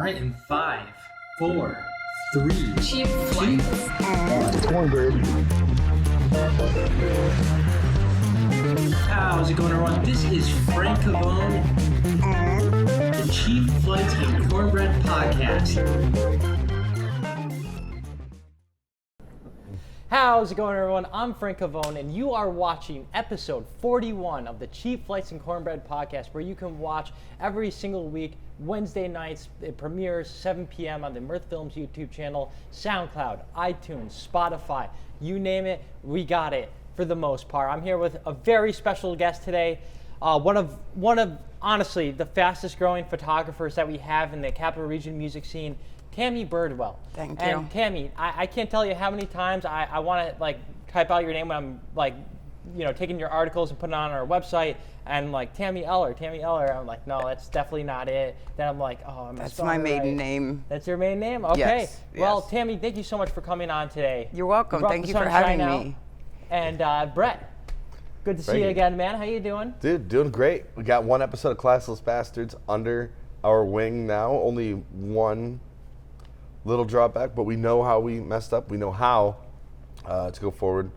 right, in 5, 4, 3, Cheap flights. Cornbread. How's it going, everyone? This is Frank Cavone, the Cheap Flights and Cornbread podcast. How's it going, everyone? I'm Frank Cavone, and you are watching episode 41 of the Cheap Flights and Cornbread podcast, where you can watch every single week, Wednesday nights. It premieres 7 p.m. on the Mirth Films YouTube channel, SoundCloud, iTunes, Spotify, you name it, we got it for the most part. I'm here with a very special guest today, one of honestly the fastest growing photographers that we have in the Capital Region music scene, Tammie Birdwell. Thank you. And Tammie, I can't tell you how many times I want to like type out your name when I'm like, taking your articles and putting it on our website, and like Tammie Eller. I'm like, no, that's definitely not it. Then I'm like, oh, that's my maiden name. That's your maiden name? Okay. Yes, Well, yes. Tammie, thank you so much for coming on today. You're welcome. Thank you for Sunshine having out. me. And Brett, good to see you Frankie. again, man. How you doing? Dude, doing great. We got one episode of Classless Bastards under our wing now. Only one little drawback, but we know how we messed up. We know how to go forward.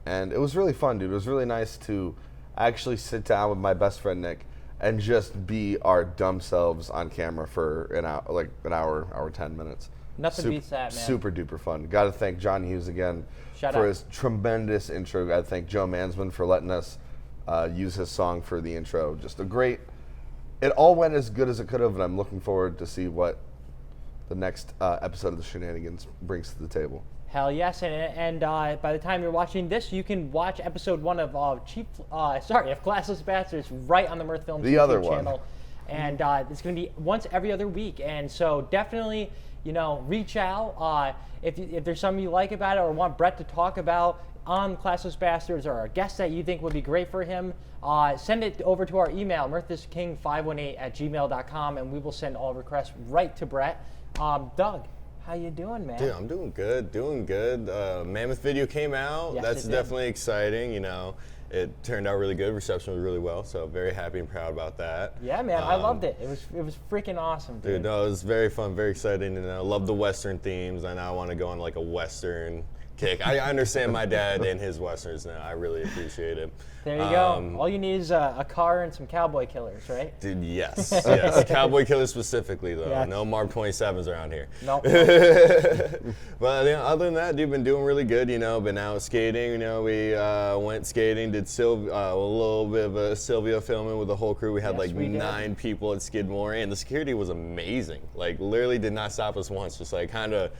And it was really fun, dude. It was really nice to actually sit down with my best friend, Nick, and just be our dumb selves on camera for an hour, 10 minutes. Nothing beats that, man. Super duper fun. Got to thank John Hughes again Shout for out. his tremendous intro. Got to thank Joe Mansman for letting us use his song for the intro. Just a great, it all went as good as it could have, and I'm looking forward to see what the next episode of the Shenanigans brings to the table. Hell yes, and by the time you're watching this, you can watch episode 1 of Classless Bastards right on the Mirth Films The YouTube other one. channel. And it's going to be once every other week. And so definitely, reach out. If there's something you like about it or want Brett to talk about on Classless Bastards, or a guest that you think would be great for him, send it over to our email, mirthisking518@gmail.com, and we will send all requests right to Brett. Doug, how you doing, man? Dude, I'm doing good. Mammoth video came out. Yes, That's it did. definitely exciting. It turned out really good. Reception was really well, so very happy and proud about that. Yeah, man, I loved it. It was freaking awesome, dude. Dude, no, it was very fun, very exciting, and I love the Western themes. And I want to go on like a Western kick. I understand my dad and his Westerns now. I really appreciate it. There you go. All you need is a car and some cowboy killers, right? Dude, yes. Cowboy Killer specifically, though. Yeah. No Mark 27s around here. No. But other than that, dude, been doing really good. Been out skating. We went skating, did a little bit of a Sylvia filming with the whole crew. We had Yes, we did. 9 people at Skidmore, and the security was amazing. Like, literally did not stop us once. Just like kind of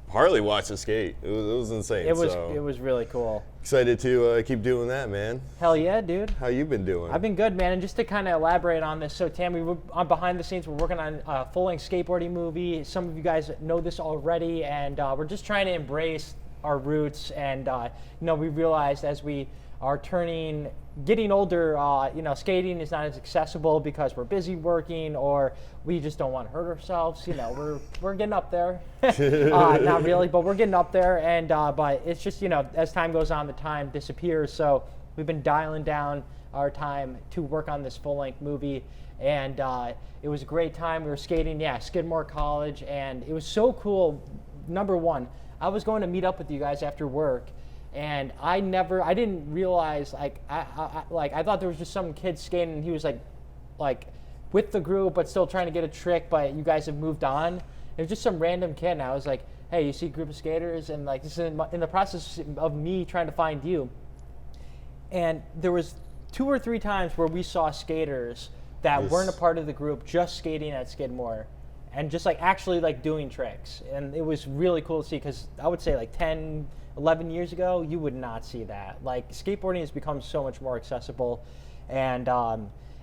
partly watched us skate. It was insane. It was So, really cool. excited to keep doing that, man. Hell yeah, dude. How you been doing? I've been good, man. And just to kind of elaborate on this, so Tammie, we're on behind the scenes. We're working on a full-length skateboarding movie. Some of you guys know this already, and we're just trying to embrace our roots. And we realized as we are getting older, skating is not as accessible because we're busy working, or we just don't want to hurt ourselves. We're getting up there. Not really, but we're getting up there. And but it's just, as time goes on, the time disappears. So we've been dialing down our time to work on this full-length movie. And it was a great time. We were skating, Skidmore College, and it was so cool. Number one, I was going to meet up with you guys after work. And I didn't realize, I thought there was just some kid skating, and he was like with the group, but still trying to get a trick, but you guys have moved on. It was just some random kid, and I was like, hey, you see a group of skaters? And like, this is in the process of me trying to find you. And there was 2 or 3 times where we saw skaters that weren't a part of the group, just skating at Skidmore, and just like actually like doing tricks. And it was really cool to see, because I would say like 10, 11 years ago, you would not see that. Like, skateboarding has become so much more accessible, and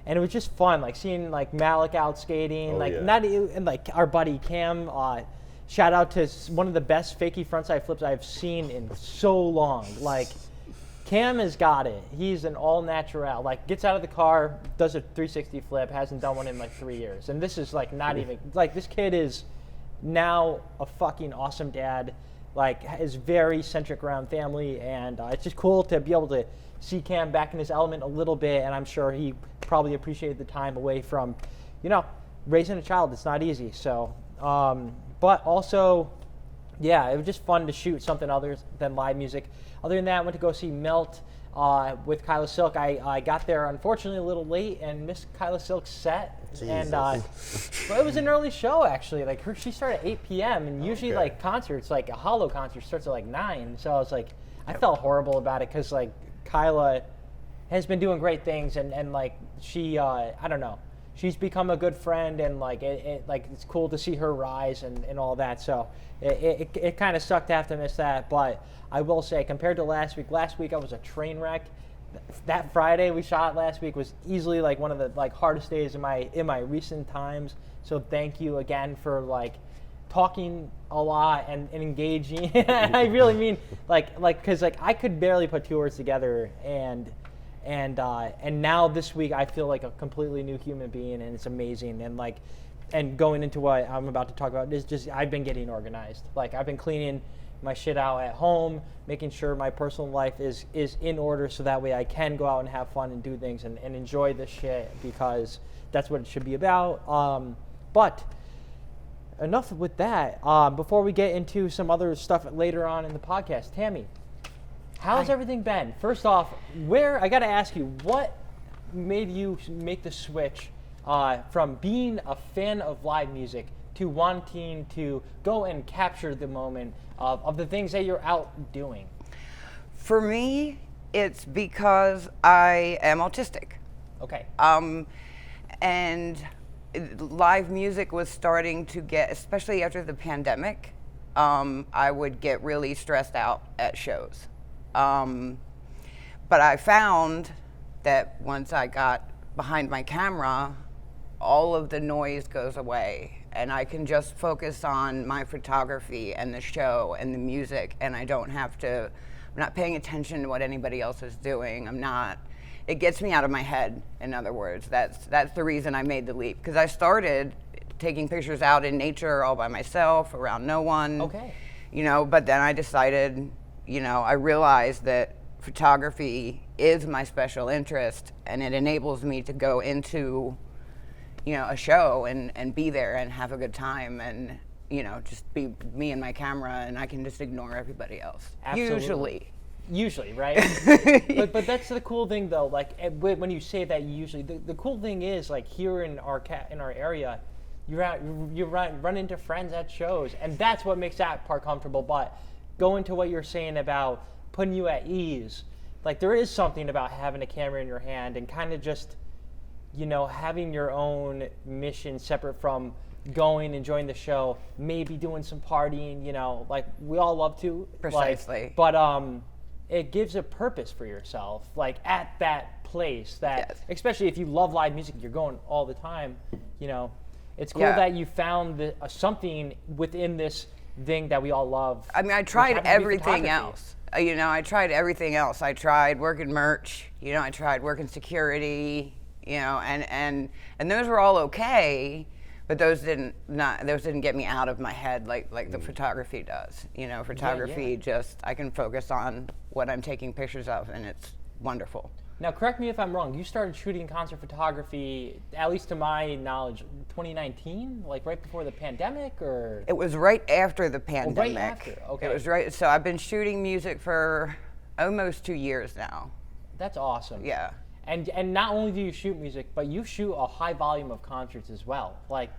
it was just fun, like seeing like Malik out skating, and like our buddy Cam. Shout out to one of the best fakie frontside flips I've seen in so long. Like, Cam has got it. He's an all natural. Like, gets out of the car, does a 360 flip, hasn't done one in like 3 years, and this is like not even like, this kid is now a fucking awesome dad. Like, is very centric around family, and it's just cool to be able to see Cam back in his element a little bit, and I'm sure he probably appreciated the time away from, raising a child. It's not easy. So But also, yeah, it was just fun to shoot something other than live music. Other than that, I went to go see Melt with Kyla Silk. I got there, unfortunately, a little late and missed Kyla Silk's set. Jesus. And but it was an early show, actually. Like, she started at 8 p.m. And usually, like, concerts, like a Hollow concert starts at, like, 9. So I was like, I felt horrible about it because, like, Kyla has been doing great things. And like, she, I don't know. She's become a good friend, and like it's cool to see her rise and all that. So it kind of sucked to have to miss that. But I will say, compared to last week I was a train wreck. That Friday we shot last week was easily like one of the like hardest days in my recent times. So thank you again for like talking a lot and engaging. I really mean like because like I could barely put 2 words together, and now this week I feel like a completely new human being, and it's amazing. And going into what I'm about to talk about is just I've been getting organized. Like, I've been cleaning my shit out at home, making sure my personal life is in order, so that way I can go out and have fun and do things and enjoy this shit, because that's what it should be about. But enough with that. Before we get into some other stuff later on in the podcast, Tammie, how's everything been? First off, I got to ask you, what made you make the switch from being a fan of live music to wanting to go and capture the moment of the things that you're out doing? For me, it's because I am autistic. Okay. And live music was starting to get, especially after the pandemic, I would get really stressed out at shows. But I found that once I got behind my camera, all of the noise goes away, and I can just focus on my photography and the show and the music, and I'm not paying attention to what anybody else is doing. It gets me out of my head, in other words. That's the reason I made the leap, because I started taking pictures out in nature all by myself, around no one. Okay. But then I decided, I realized that photography is my special interest, and it enables me to go into, a show and be there and have a good time, and, just be me and my camera, and I can just ignore everybody else. Absolutely. Usually, right? but that's the cool thing, though. Like, when you say that, usually, the cool thing is, like, here in our area, you run into friends at shows, and that's what makes that part comfortable. But going to what you're saying about putting you at ease, like, there is something about having a camera in your hand and kind of just, having your own mission separate from going, enjoying the show, maybe doing some partying, like we all love to. Precisely. But it gives a purpose for yourself, like at that place that, yes. Especially if you love live music, you're going all the time, it's cool that you found something within this thing that we all love. I mean, I tried everything else. I tried everything else. I tried working merch, I tried working security, and those were all okay, but those didn't get me out of my head like the photography does. Photography just, I can focus on what I'm taking pictures of, and it's wonderful. Now, correct me if I'm wrong. You started shooting concert photography, at least to my knowledge, 2019, like right before the pandemic, or? It was right after the pandemic. Right after, okay. It was right. So I've been shooting music for almost 2 years now. That's awesome. Yeah. And not only do you shoot music, but you shoot a high volume of concerts as well. Like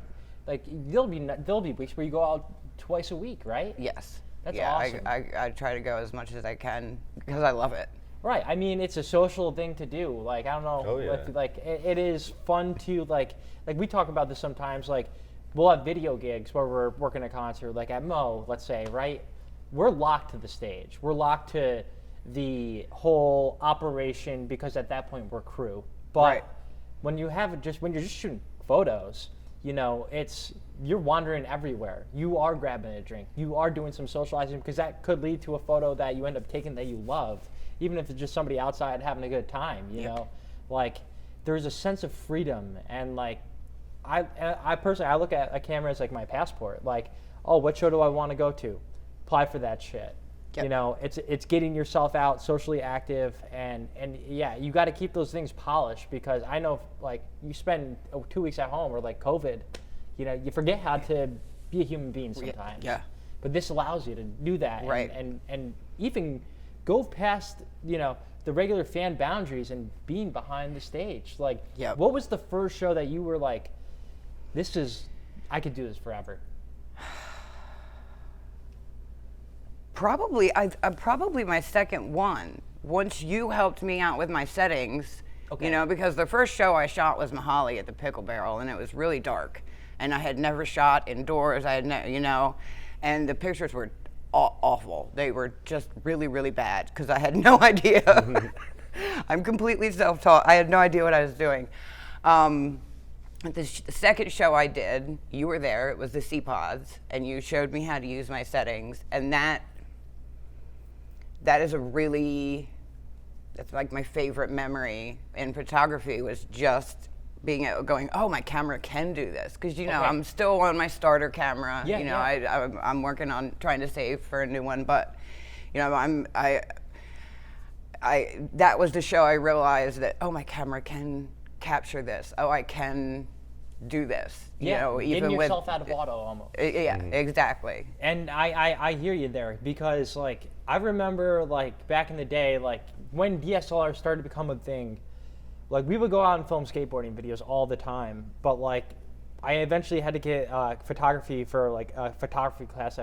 there'll be weeks where you go out twice a week, right? Yes. That's awesome. I try to go as much as I can because I love it. Right. I mean, it's a social thing to do. Like, I don't know. Oh, yeah. It is fun to like we talk about this sometimes. Like, we'll have video gigs where we're working a concert, like at Mo, let's say, right? We're locked to the stage. We're locked to the whole operation because at that point we're crew. But right. when you're just shooting photos, you're wandering everywhere. You are grabbing a drink. You are doing some socializing because that could lead to a photo that you end up taking that you love, even if it's just somebody outside having a good time. You know, like there's a sense of freedom, and like I personally look at a camera as like my passport. Like, oh, what show do I want to go to? Apply for that shit. Yep. It's getting yourself out, socially active, and yeah, you got to keep those things polished because I know like you spend 2 weeks at home or like COVID, you forget how to, be a human being sometimes. Yeah. But this allows you to do that, Right. and even go past the regular fan boundaries and being behind the stage. Like, Yep. what was the first show that you were like, I could do this forever? Probably my second one. Once you helped me out with my settings, Okay. because the first show I shot was Mahali at the Pickle Barrel, and it was really dark, and I had never shot indoors. I had and the pictures were awful. They were just really, really bad because I had no idea. I'm completely self-taught. I had no idea what I was doing. The second show I did, you were there. It was the C-Pods, and you showed me how to use my settings, and that is that's like my favorite memory in photography, was just going, oh, my camera can do this, because I'm still on my starter camera. I'm working on trying to save for a new one, but that was the show I realized that, oh, my camera can capture this. Oh, I can do this. Getting even yourself with, out of auto almost. Yeah, exactly. And I hear you there, because like I remember like back in the day, like when DSLR started to become a thing, like we would go out and film skateboarding videos all the time, but like I eventually had to get photography for like a photography class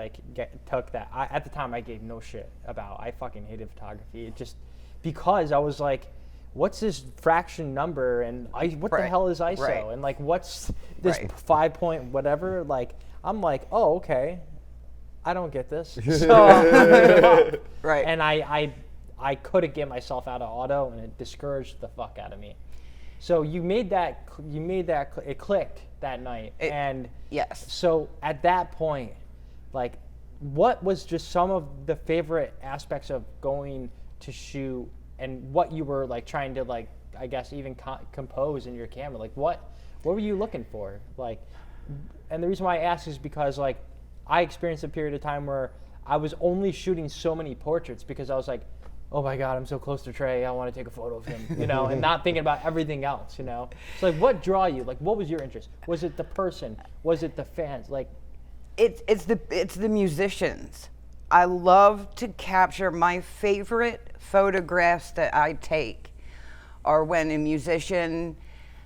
took that at the time I gave no shit about. I fucking hated photography. It just because I was like, what's this fraction number, and what the hell is ISO, Right. and like what's this Right. 5 point whatever, like I'm like, oh, okay, I don't get this. So Right. and I couldn't get myself out of auto, and it discouraged the fuck out of me. So it clicked that night. And Yes. so at that point, like, what was just some of the favorite aspects of going to shoot, and what you were like trying to, like, I guess even compose in your camera? Like what were you looking for? Like, and the reason why I ask is because like I experienced a period of time where I was only shooting so many portraits because I was like, oh my God, I'm so close to Trey, I want to take a photo of him, and not thinking about everything else, So like, what draw you? Like, what was your interest? Was it the person? Was it the fans? Like, It's the musicians. I love to capture. My favorite photographs that I take are when a musician,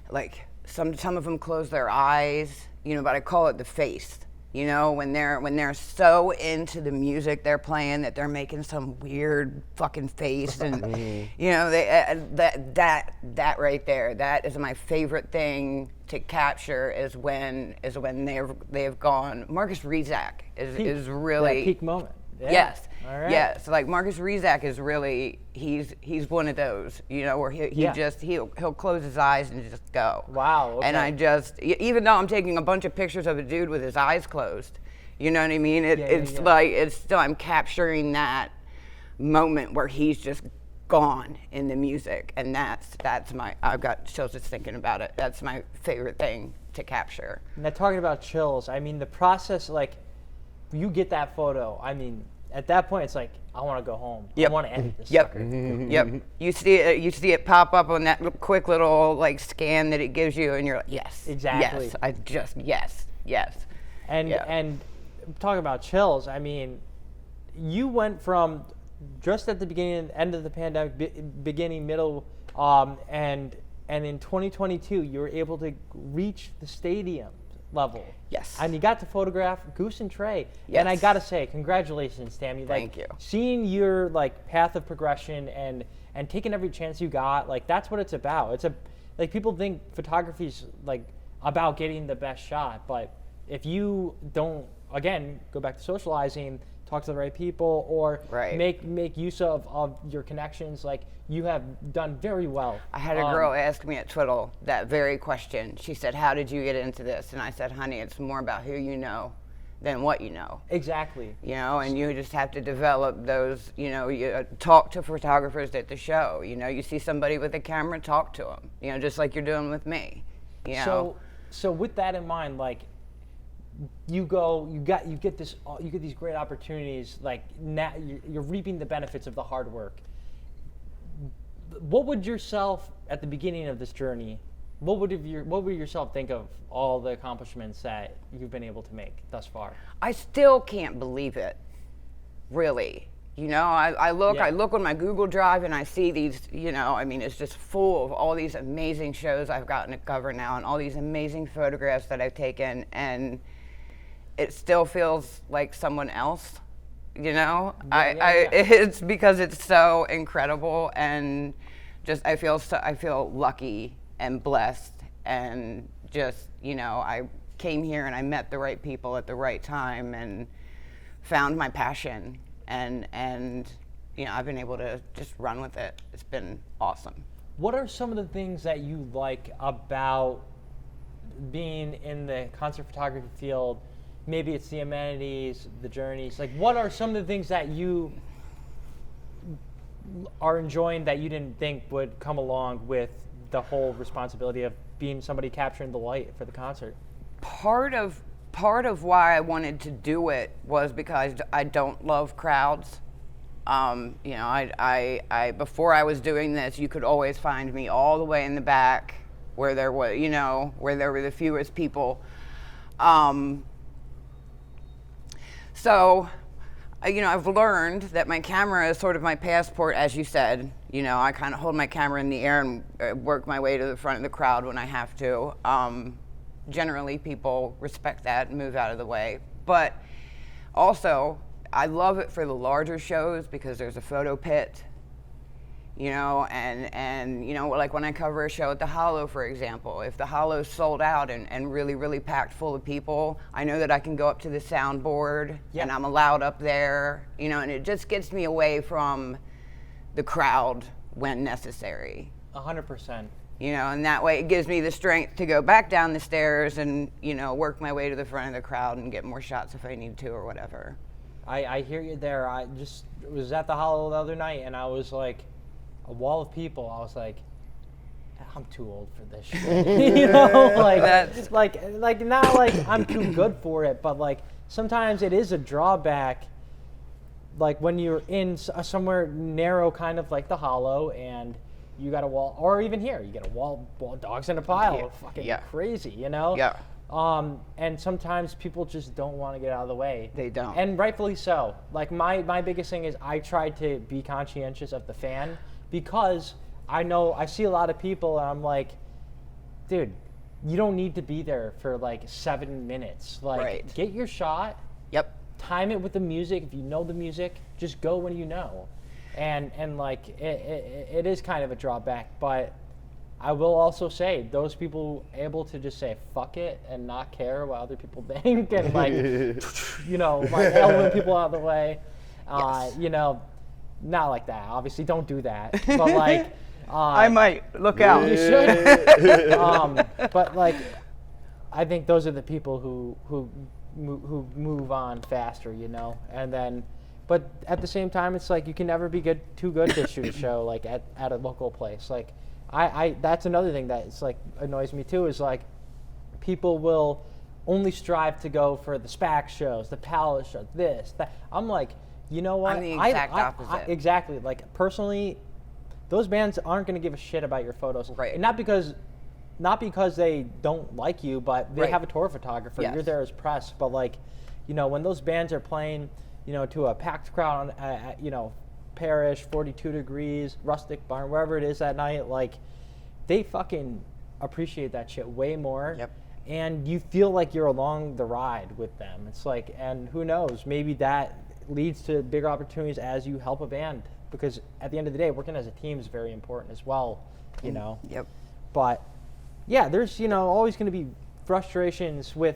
like some of them close their eyes, but I call it the face. When they're so into the music they're playing that they're making some weird fucking face, and that right there, that is my favorite thing to capture, is when they've gone. Marcus Rezak is really that peak moment. Yeah. Yes. All right. Yes. Like Marcus Rezak is really, he's one of those, where he'll close his eyes and just go. Wow. Okay. And I just, even though I'm taking a bunch of pictures of a dude with his eyes closed, you know what I mean? It's like, it's still, I'm capturing that moment where he's just gone in the music, and that's my, I've got chills just thinking about it. That's my favorite thing to capture. Now, talking about chills, I mean, the process, like, you get that photo, I mean, at that point, it's like, I want to go home. Yep. I want to edit this Yep. sucker. Yep. You see it pop up on that quick little like scan that it gives you, and you're like, yes. Exactly. Yes. Yes. And talking about chills, I mean, you went from just at the beginning, end of the pandemic, beginning, middle, and in 2022, you were able to reach the stadium level. Yes. And you got to photograph Goose and Trey. Yes. And I gotta say, congratulations, Tammie. Thank you. Seeing your like path of progression and taking every chance you got, like that's what it's about. It's like people think photography's like about getting the best shot, but if you don't, again, go back to socializing, talk to the right people, or Right. make use of your connections, like you have done very well. I had a girl ask me at Twiddle that very question. She said, "How did you get into this?" And I said, "Honey, it's more about who you know than what you know." Exactly. And you just have to develop those, you talk to photographers at the show. You see somebody with a camera, talk to them, just like you're doing with me. So with that in mind, like you get these great opportunities, like now you're reaping the benefits of the hard work. What would yourself at the beginning of this journey What would yourself think of all the accomplishments that you've been able to make thus far? I still can't believe it, really. You know, I look on my Google Drive and I see these, you know, I mean, it's just full of all these amazing shows I've gotten to cover now and all these amazing photographs that I've taken, and it still feels like someone else, you know? It's because it's so incredible, and just I feel lucky and blessed, and just, you know, I came here and I met the right people at the right time and found my passion. And you know, I've been able to just run with it. It's been awesome. What are some of the things that you like about being in the concert photography field? Maybe it's the amenities, the journeys. Like, what are some of the things that you are enjoying that you didn't think would come along with the whole responsibility of being somebody capturing the light for the concert? Part of why I wanted to do it was because I don't love crowds. You know, I before I was doing this, you could always find me all the way in the back where there was, you know, where there were the fewest people. So, you know, I've learned that my camera is sort of my passport, as you said. You know, I kind of hold my camera in the air and work my way to the front of the crowd when I have to. Generally, people respect that and move out of the way. But also, I love it for the larger shows because there's a photo pit, you know, and you know, like when I cover a show at the Hollow, for example, if the Hollow's sold out and really, really packed full of people, I know that I can go up to the soundboard and I'm allowed up there, you know, and it just gets me away from the crowd when necessary. 100%. You know, and that way it gives me the strength to go back down the stairs and, you know, work my way to the front of the crowd and get more shots if I need to or whatever. I hear you there. I just was at the Hollow the other night and I was like, a wall of people. I was like, I'm too old for this shit. You know, like that's like not like I'm too good for it, but like sometimes it is a drawback. Like when you're in somewhere narrow, kind of like the Hollow, and you got a wall, or even here, you get a wall dogs in a pile, fucking crazy, you know? Yeah. And sometimes people just don't want to get out of the way. They don't. And rightfully so. Like my biggest thing is I try to be conscientious of the fan because I see a lot of people and I'm like, dude, you don't need to be there for like 7 minutes. Like, get your shot. Yep. Time it with the music. If you know the music, just go when you know. And like it is kind of a drawback, but I will also say those people able to just say fuck it and not care what other people think and like you know, like elbowing people out of the way, you know, not like that. Obviously, don't do that. But like I might look out. You should. But like I think those are the people who move on faster, you know, and then. But at the same time, it's like you can never be too good to shoot a show like at a local place. Like, I that's another thing that it's like annoys me too. Is like, people will only strive to go for the SPAC shows, the Palace shows, this, that. I'm like, you know what? I'm the exact opposite. Exactly. Like personally, those bands aren't going to give a shit about your photos. Right. And not because they don't like you, but they have a tour photographer. Yes. You're there as press. But like, you know, when those bands are playing, you know, to a packed crowd, you know, Parish, 42 degrees, Rustic Barn, wherever it is that night, like, they fucking appreciate that shit way more. Yep. And you feel like you're along the ride with them. It's like, and who knows, maybe that leads to bigger opportunities as you help a band. Because at the end of the day, working as a team is very important as well, you know. Yep. But, yeah, there's, you know, always going to be frustrations with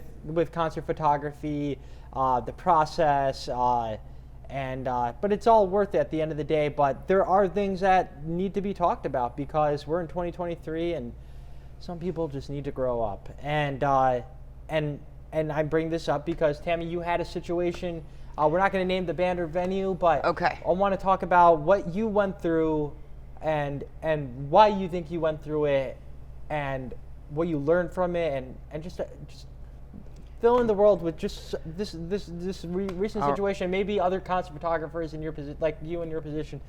concert photography, the process, but it's all worth it at the end of the day. But there are things that need to be talked about because we're in 2023 and some people just need to grow up. And I bring this up because, Tammie, you had a situation. We're not going to name the band or venue, but I want to talk about what you went through and why you think you went through it and what you learned from it and just fill in the world with just this recent situation. Maybe other concert photographers in your position, like you in your position,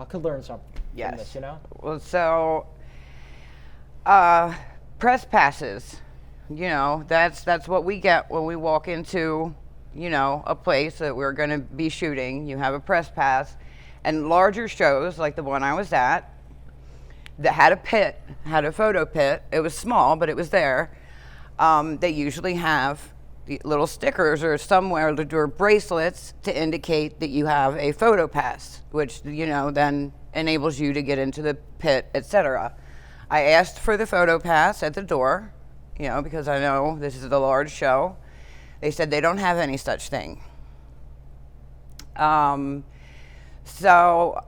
could learn something from this, you know? Well, so press passes. You know, that's what we get when we walk into, you know, a place that we're going to be shooting. You have a press pass. And larger shows, like the one I was at, that had a pit, had a photo pit. It was small, but it was there. They usually have the little stickers or somewhere, or bracelets to indicate that you have a photo pass, which, you know, then enables you to get into the pit, etc. I asked for the photo pass at the door, you know, because I know this is a large show. They said they don't have any such thing. So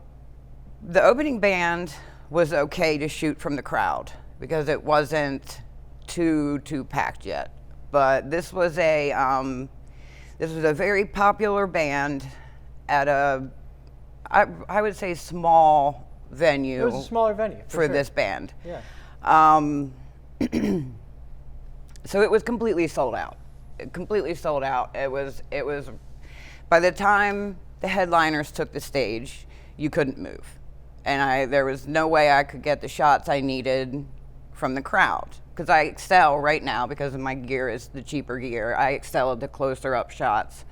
the opening band was okay to shoot from the crowd because it wasn't too packed yet. But this was a very popular band at I would say small venue. It was a smaller venue for sure. this band. Yeah. So it was completely sold out. Completely sold out. It was by the time the headliners took the stage, you couldn't move. And there was no way I could get the shots I needed from the crowd. Because I excel right now, because my gear is the cheaper gear, I excel at the closer up shots.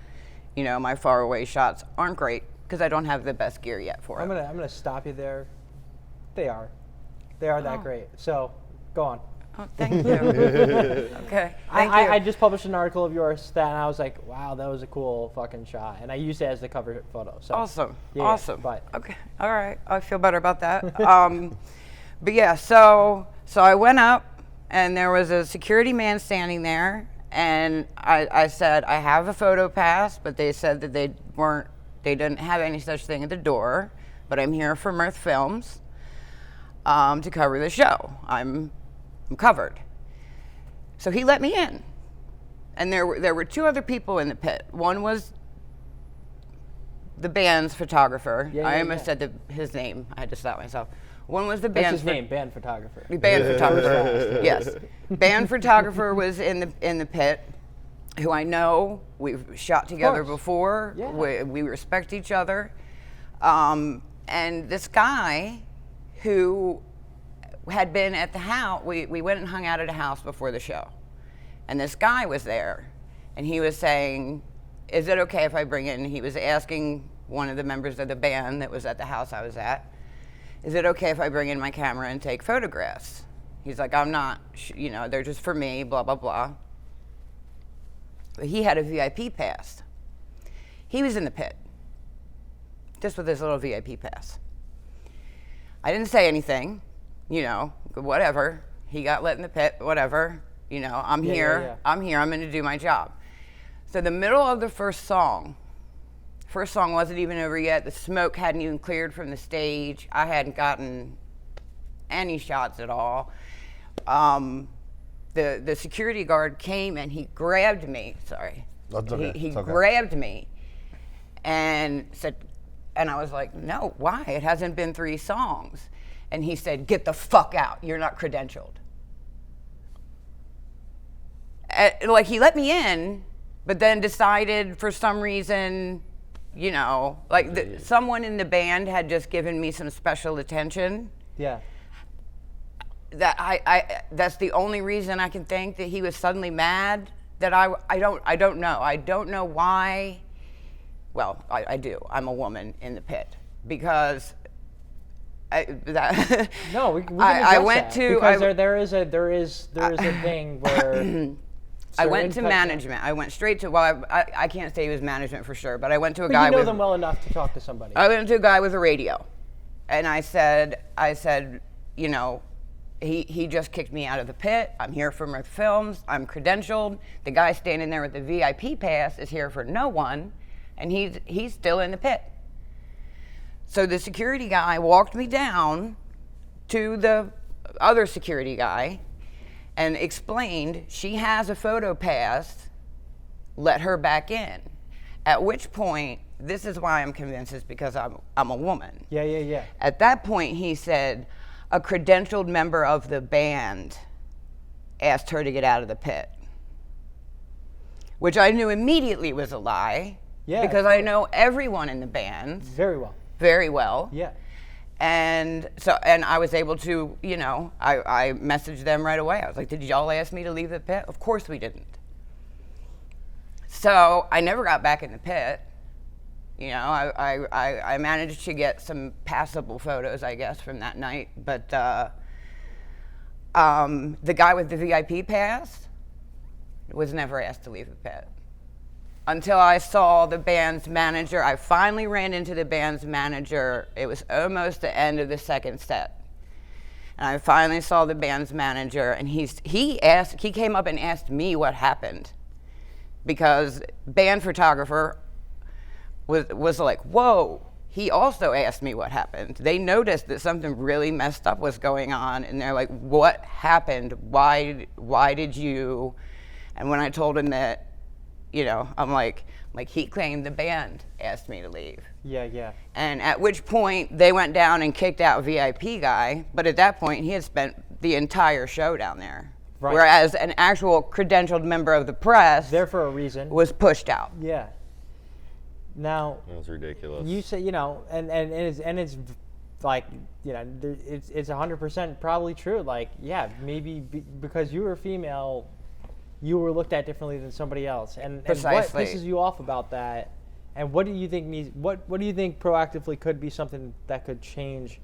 You know, my far away shots aren't great because I don't have the best gear yet for it. I'm gonna stop you there. They are that great. So go on. Oh, thank you. Okay. Thank you. I just published an article of yours that, and I was like, wow, that was a cool fucking shot, and I used it as the cover photo. So Awesome. yeah, Awesome. but okay. All right. I feel better about that. But yeah, so I went up, and there was a security man standing there, and I said, I have a photo pass, but they said that they didn't have any such thing at the door, but I'm here for Mirth Films to cover the show. I'm covered. So he let me in. And there were two other people in the pit. One was the band's photographer. I almost said his name. I had to stop myself. One was the that's band's his name, band photographer. Band photographer. Yes. Band photographer was in the pit, who I know. We've shot together before. Yeah. We respect each other. And this guy who had been at the house, we went and hung out at a house before the show. And this guy was there, and he was saying, is it okay if I bring in, he was asking one of the members of the band that was at the house I was at, is it okay if I bring in my camera and take photographs? He's like, I'm not, you know, they're just for me, blah, blah, blah. But he had a VIP pass. He was in the pit, just with his little VIP pass. I didn't say anything, you know, whatever. He got let in the pit, whatever. You know, I'm here, I'm going to do my job. So the middle of the first song wasn't even over yet. The smoke hadn't even cleared from the stage. I hadn't gotten any shots at all. The security guard came and he grabbed me. Sorry. That's okay. He It's okay. grabbed me and said, and I was like, no, why? It hasn't been 3 songs. And he said, get the fuck out. You're not credentialed. Like, he let me in, but then decided for some reason, you know, like someone in the band had just given me some special attention. Yeah. That that's the only reason I can think that he was suddenly mad. That I don't know. I don't know why. Well, I do. I'm a woman in the pit because No, we can I address went that, to because there is a thing where I went to management. I went straight to, well, I can't say it was management for sure, but I went to a but guy you know with, them well enough to talk to somebody. I went to a guy with a radio, and I said, you know, he just kicked me out of the pit. I'm here for Mirth Films. I'm credentialed. The guy standing there with the VIP pass is here for no one, and he's still in the pit. So the security guy walked me down to the other security guy and explained, she has a photo pass, let her back in. At which point, this is why I'm convinced it's because I'm a woman. Yeah. At that point, he said, a credentialed member of the band asked her to get out of the pit. Which I knew immediately was a lie. Yeah, because I know everyone in the band Very well. very well. Yeah. And I was able to, I messaged them right away. I was like, did y'all ask me to leave the pit? Of course we didn't. So I never got back in the pit. I managed to get some passable photos, I guess, from that night. But the guy with the VIP pass was never asked to leave the pit. Until I saw the band's manager. I finally ran into the band's manager. It was almost the end of the second set. And I finally saw the band's manager, and he came up and asked me what happened. Because band photographer was like, whoa. He also asked me what happened. They noticed that something really messed up was going on, and they're like, what happened? Why did you? And when I told him that, I'm like he claimed the band asked me to leave. Yeah. And at which point they went down and kicked out VIP guy, but at that point he had spent the entire show down there. Right. Whereas an actual credentialed member of the press, there for a reason, was pushed out. Yeah. Now that was ridiculous. You say, and it's like, it's 100% probably true. Like, yeah, maybe because you were female, you were looked at differently than somebody else. And what pisses you off about that? And what do you think what do you think proactively could be something that could change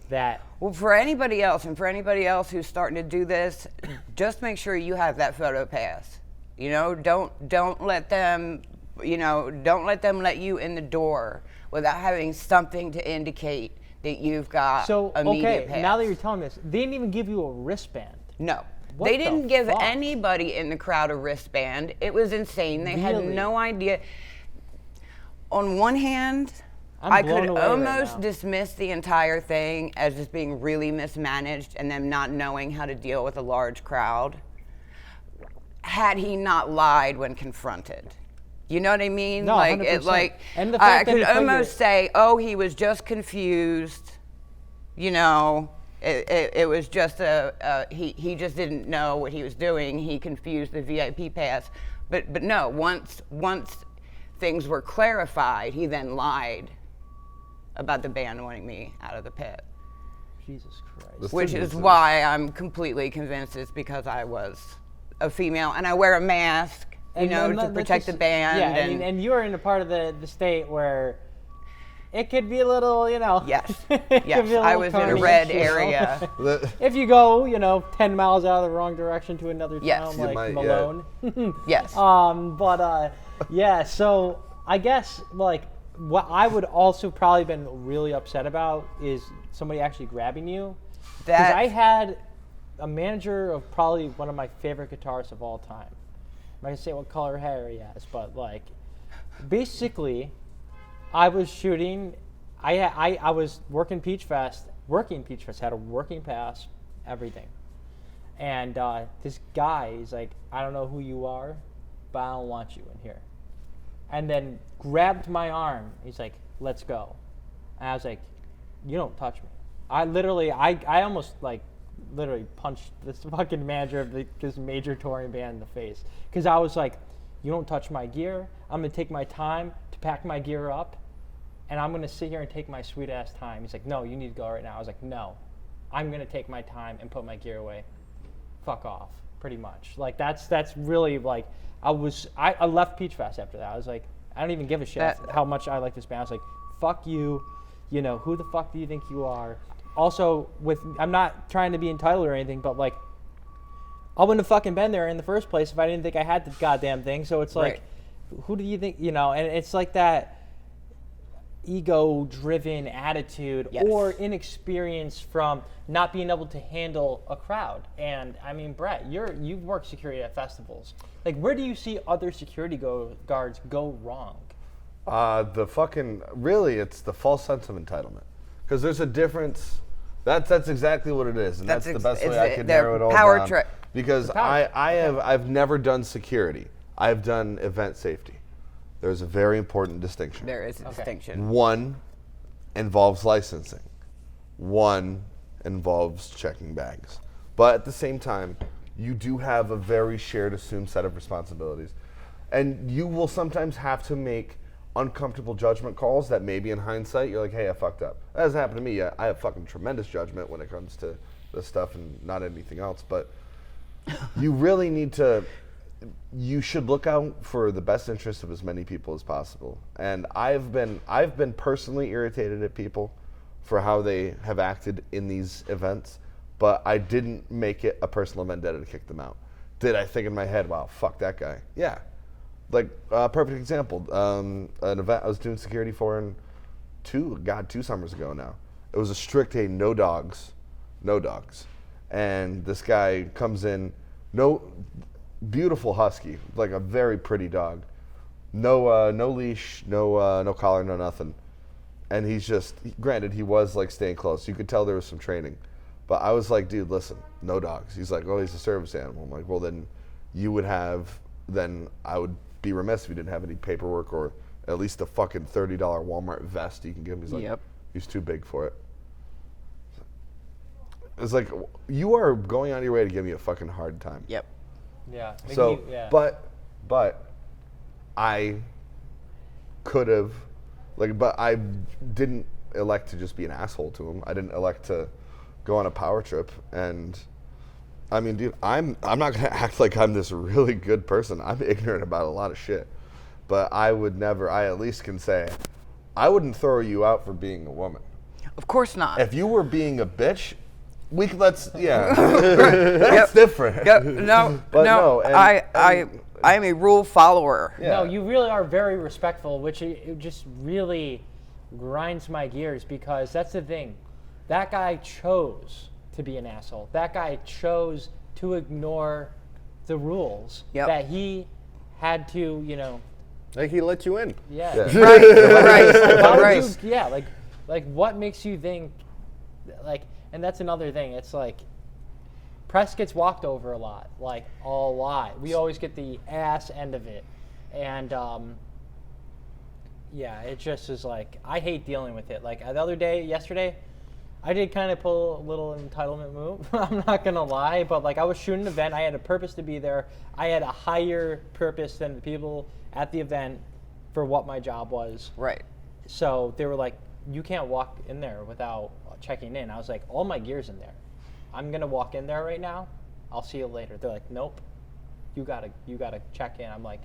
that? Well, for anybody else who's starting to do this, just make sure you have that photo pass. Don't let them, don't let them let you in the door without having something to indicate that you've got a media pass. Now that you're telling me this, they didn't even give you a wristband. No. They didn't give anybody in the crowd a wristband. It was insane. They had no idea. On one hand, I could almost dismiss the entire thing as just being really mismanaged and them not knowing how to deal with a large crowd, had he not lied when confronted. You know what I mean? No, like 100%. And the fact I could almost say, oh, he was just confused. It was just he just didn't know what he was doing. He confused the VIP pass. But no, once things were clarified, he then lied about the band wanting me out of the pit. Jesus Christ. Which is why I'm completely convinced it's because I was a female and I wear a mask, to protect the band. Yeah, and you're in a part of the state where it could be a little, Yes. Yes, I was in a red area. If you go, 10 miles out of the wrong direction to another town like Malone. Yeah. Yes. So I guess, what I would also probably been really upset about is somebody actually grabbing you. Because I had a manager of probably one of my favorite guitarists of all time. I'm not going to say what color hair he has, but, basically, I was shooting. I was working Peach Fest, had a working pass, everything. And this guy, he's like, I don't know who you are, but I don't want you in here. And then grabbed my arm. He's like, let's go. And I was like, you don't touch me. I almost literally punched this fucking manager of this major touring band in the face. Because I was like, you don't touch my gear. I'm going to take my time to pack my gear up. And I'm going to sit here and take my sweet ass time. He's like, no, you need to go right now. I was like, no, I'm going to take my time and put my gear away. Fuck off, pretty much. That's really I left Peach Fest after that. I was like, I don't even give a shit how much I like this band. I was like, fuck you. Who the fuck do you think you are? Also, I'm not trying to be entitled or anything, but I wouldn't have fucking been there in the first place if I didn't think I had the goddamn thing. So it's like, who do you think, and it's like that ego-driven attitude or inexperience from not being able to handle a crowd. And I mean, Brett, you've worked security at festivals. Where do you see other security guards go wrong? It's the false sense of entitlement. Because there's a difference. That's exactly what it is, and that's the best way I could narrow it all down. Because I've never done security. I've done event safety. There's a very important distinction. There is a distinction. One involves licensing. One involves checking bags. But at the same time, you do have a very shared, assumed set of responsibilities. And you will sometimes have to make uncomfortable judgment calls that maybe in hindsight you're like, hey, I fucked up. That hasn't happened to me yet. I have fucking tremendous judgment when it comes to this stuff and not anything else. But you really need to, you should look out for the best interest of as many people as possible. And I've been personally irritated at people for how they have acted in these events, but I didn't make it a personal vendetta to kick them out. Did I think in my head, wow, fuck that guy? Yeah. Like, perfect example, an event I was doing security for in 2 summers ago now. It was a strict, hey, no dogs. And this guy comes in, beautiful husky, like a very pretty dog. No leash, no collar, no nothing. And he's just, granted, he was like staying close. You could tell there was some training. But I was like, dude, listen, no dogs. He's like, oh, he's a service animal. I'm like, well, then I would be remiss if you didn't have any paperwork or at least a fucking $30 Walmart vest you can give him. He's like, Yep. He's too big for it. It's like, you are going out of your way to give me a fucking hard time. Yep. Yeah. So, but I could have, but I didn't elect to just be an asshole to him. I didn't elect to go on a power trip. And I mean, dude, I'm not gonna act like I'm this really good person. I'm ignorant about a lot of shit. But I at least can say, I wouldn't throw you out for being a woman. Of course not. If you were being a bitch, that's different. Yep. No, But no. I am a rule follower. Yeah. No, you really are very respectful, which it just really grinds my gears, because that's the thing. That guy chose to be an asshole. That guy chose to ignore the rules that he had to, Like, he let you in. Yeah. Right. Yeah, like what makes you think, and that's another thing. It's like, press gets walked over a lot. We always get the ass end of it. And, it just is like, I hate dealing with it. Like, yesterday, I did kind of pull a little entitlement move. I'm not going to lie, but I was shooting an event. I had a purpose to be there. I had a higher purpose than the people at the event for what my job was. Right. So they were like, you can't walk in there without checking in. I was like, all my gear's in there. I'm going to walk in there right now. I'll see you later. They're like, nope. You gotta check in. I'm like,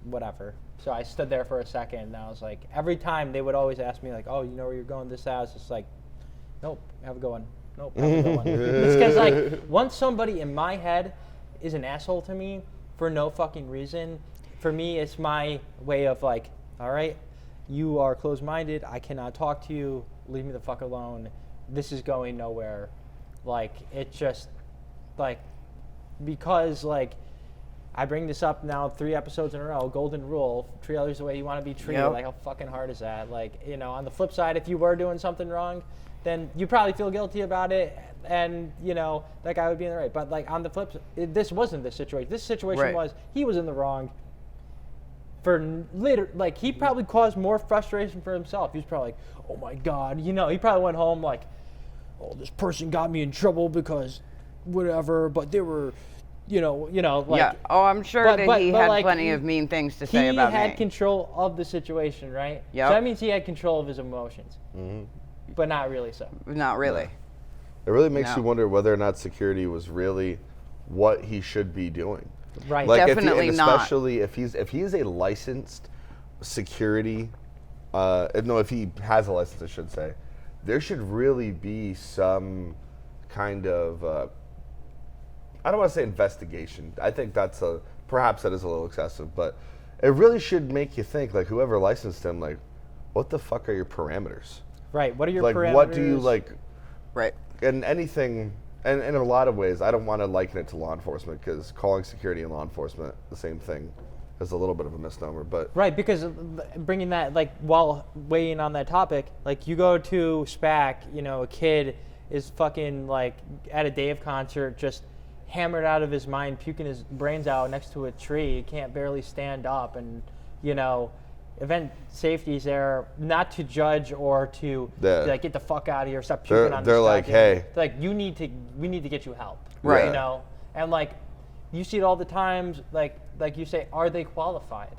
whatever. So I stood there for a second, and I was like, every time they would always ask me, like, oh, you know where you're going this hour? I was just like, nope, have a good one. Nope, have a good one. It's because, once somebody in my head is an asshole to me for no fucking reason, for me, it's my way of all right, you are closed-minded. I cannot talk to you. Leave me the fuck alone. This is going nowhere. It's just, because, I bring this up now 3 episodes in a row, golden rule, treat others the way you want to be treated. Yep. How fucking hard is that? On the flip side, if you were doing something wrong, then you probably feel guilty about it, and, that guy would be in the right. But, on the flip side, this wasn't this situation. This situation was, he was in the wrong for later. He probably caused more frustration for himself. He was probably like, oh my God. He probably went home oh, this person got me in trouble because whatever, but they were... yeah. Oh, I'm sure he had plenty of mean things to say about me. He had control of the situation, right? Yep. So that means he had control of his emotions. Mm-hmm. But not really so. Not really. It really makes you wonder whether or not security was really what he should be doing. Right. Definitely especially if he's a licensed security, if he has a license, I should say, there should really be some kind of, I don't want to say investigation. I think perhaps that is a little excessive, but it really should make you think, whoever licensed him, what the fuck are your parameters? Right. What are your parameters? What do you Right. And anything, and in a lot of ways, I don't want to liken it to law enforcement, because calling security and law enforcement the same thing is a little bit of a misnomer. But right, because bringing that, while weighing on that topic, you go to SPAC, a kid is fucking at a Dave concert, just hammered out of his mind, puking his brains out next to a tree. He can't barely stand up, and event safety's there not to judge or to get the fuck out of here, stop puking on this guy. They're hey, we need to get you help, right? And you see it all the times. Like you say, are they qualified?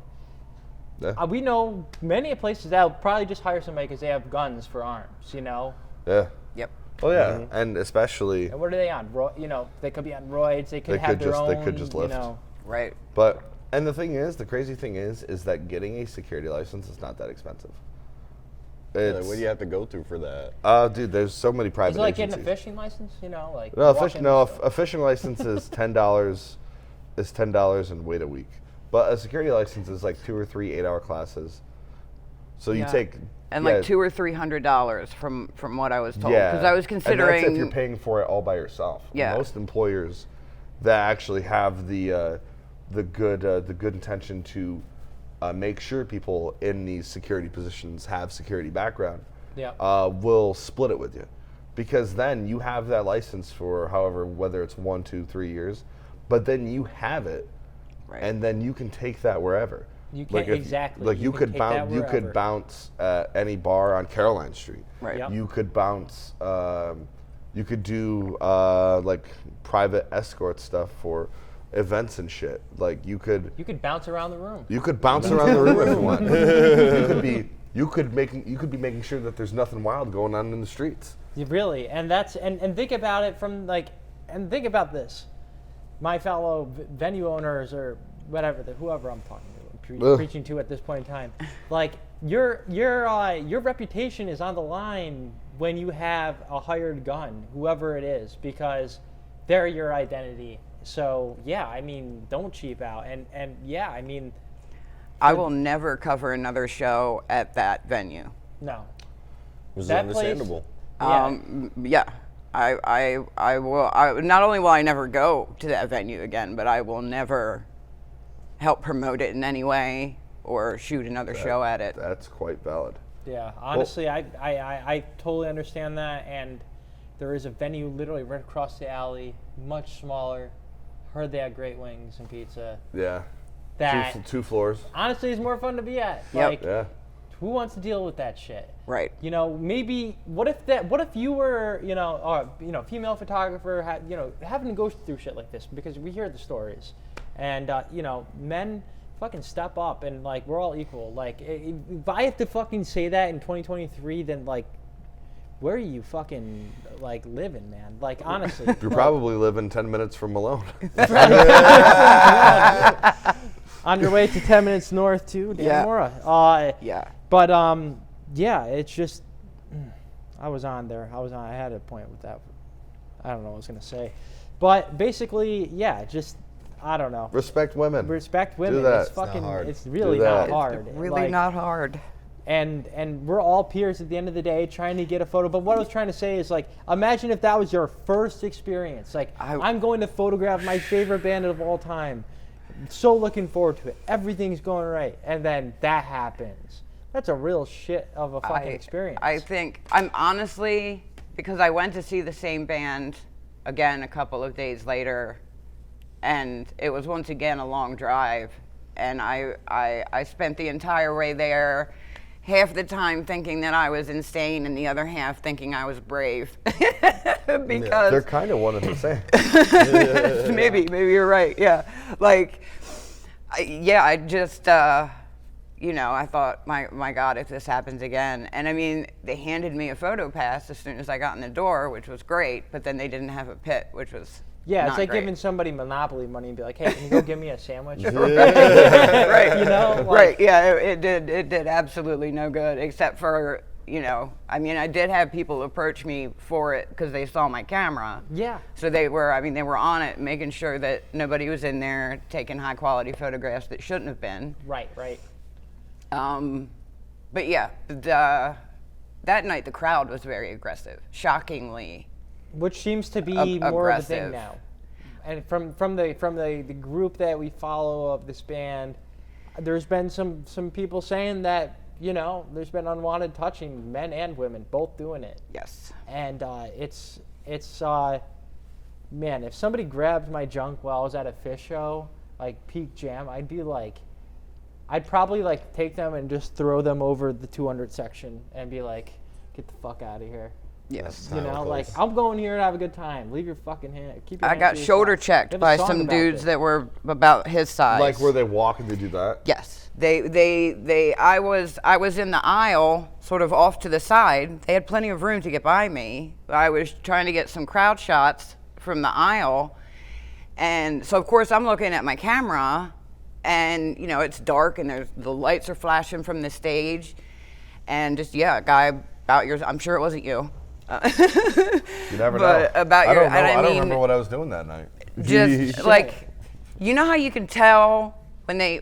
Yeah. We know many places that'll probably just hire somebody because they have guns for arms, you know? Yeah. Yep. Oh yeah, and especially. And what are they on? You know, they could be on roids. They could have their own. They could just lift. You know. Right. But and the thing is, the crazy thing is that getting a security license is not that expensive. What do you have to go through for that? Dude, there's so many private Is it like agencies. getting a fishing license? You know, like No, walking a fishing license is $10. Is $10 and wait a week. But a security license is like 2 or 3 8-hour classes. So you Yeah. take And like $200 or $300 from what I was told. yeah, Because I was and considering. that's if you're paying for it all by yourself. Yeah. Most employers that actually have the good intention to make sure people in these security positions have security background. Yeah. Will split it with you, because then you have that license for however, whether it's 1, 2, 3 years, but then you have it, Right. and then you can take that wherever. You can exactly. Like you can could take that bounce. You could wherever. bounce at any bar on Caroline Street. Right. Yep. You could bounce. You could do like private escort stuff for events and shit. Like you could. You could bounce around the room. You could bounce around the room if you want. You could be making sure that there's nothing wild going on in the streets. You really, and that's and think about it from like, and think about this, my fellow venue owners or whatever, whoever I'm talking to, preaching to at this point in time, like your reputation is on the line when you have a hired gun, whoever it is, because they're your identity. So yeah, I mean, don't cheap out, and yeah, I mean, I will never cover another show at that venue. no. Was That understandable. Yeah. Yeah. I will. Not only will I never go to that venue again, but I will never help promote it in any way or shoot another show at it. That's quite valid. Yeah, honestly, I totally understand that, and there is a venue literally right across the alley, much smaller. Heard they had great wings and pizza. Yeah. That Two floors. honestly is more fun to be at. Yep. Like, Yeah. who wants to deal with that shit? Right. You know, maybe what if you were, female photographer, having to go through shit like this, because we hear the stories, and men fucking step up, and like we're all equal. Like if I have to fucking say that in 2023, then like where are you fucking like living, man? Like honestly, You're probably living 10 minutes from Malone. on your way to 10 minutes north to Yeah. Dannemora. Yeah. But yeah, it's just I had a point with that. I don't know what I was gonna say, but basically, yeah, just I don't know. Respect women. Respect women. Do that. It's fucking. hard. It's really Do not that. hard. Really Like, not hard. And we're all peers at the end of the day, trying to get a photo. But what I was trying to say is, like, imagine if that was your first experience. Like, I'm going to photograph my favorite band of all time. So looking forward to it. Everything's going right, and then that happens. That's a real shit of a fucking experience. I think I'm honestly, because I went to see the same band again a couple of days later, and it was once again a long drive, and I spent the entire way there, half the time thinking that I was insane, and the other half thinking I was brave. Because They're kind of one and the same. maybe you're right. Yeah, like, I just, I thought, my God, if this happens again. And I mean, they handed me a photo pass as soon as I got in the door, which was great. But then they didn't have a pit, which was yeah, it's not like great. giving somebody Monopoly money and be like, hey, can you go give me a sandwich? right. You know, like, Right. Yeah, it did absolutely no good, except for, I mean, I did have people approach me for it because they saw my camera. Yeah. So they were on it, making sure that nobody was in there taking high quality photographs that shouldn't have been. Right. But yeah, that night the crowd was very aggressive, shockingly. Which seems to be more of a thing aggressive. now. And from the group that we follow of this band, there's been some people saying that, there's been unwanted touching, men and women, both doing it. Yes. And it's man, if somebody grabbed my junk while I was at a Fish show, like Peak Jam, I'd probably like take them and just throw them over the 200 section and be like, get the fuck out of here. Yes. You know, like, I'm going here to have a good time. Leave your fucking hand. Keep your I hands got to shoulder yourself. checked They have a by song some about dudes this. that were about his size. Like where they walk and they do that? Yes. I was in the aisle, sort of off to the side. They had plenty of room to get by me. I was trying to get some crowd shots from the aisle. And so, of course, I'm looking at my camera, and, you know, it's dark, and the lights are flashing from the stage. And just, a guy about yours, I'm sure it wasn't you. You never know. About I your, don't know. and I don't mean, remember what I was doing that night. just like, you know how you can tell when they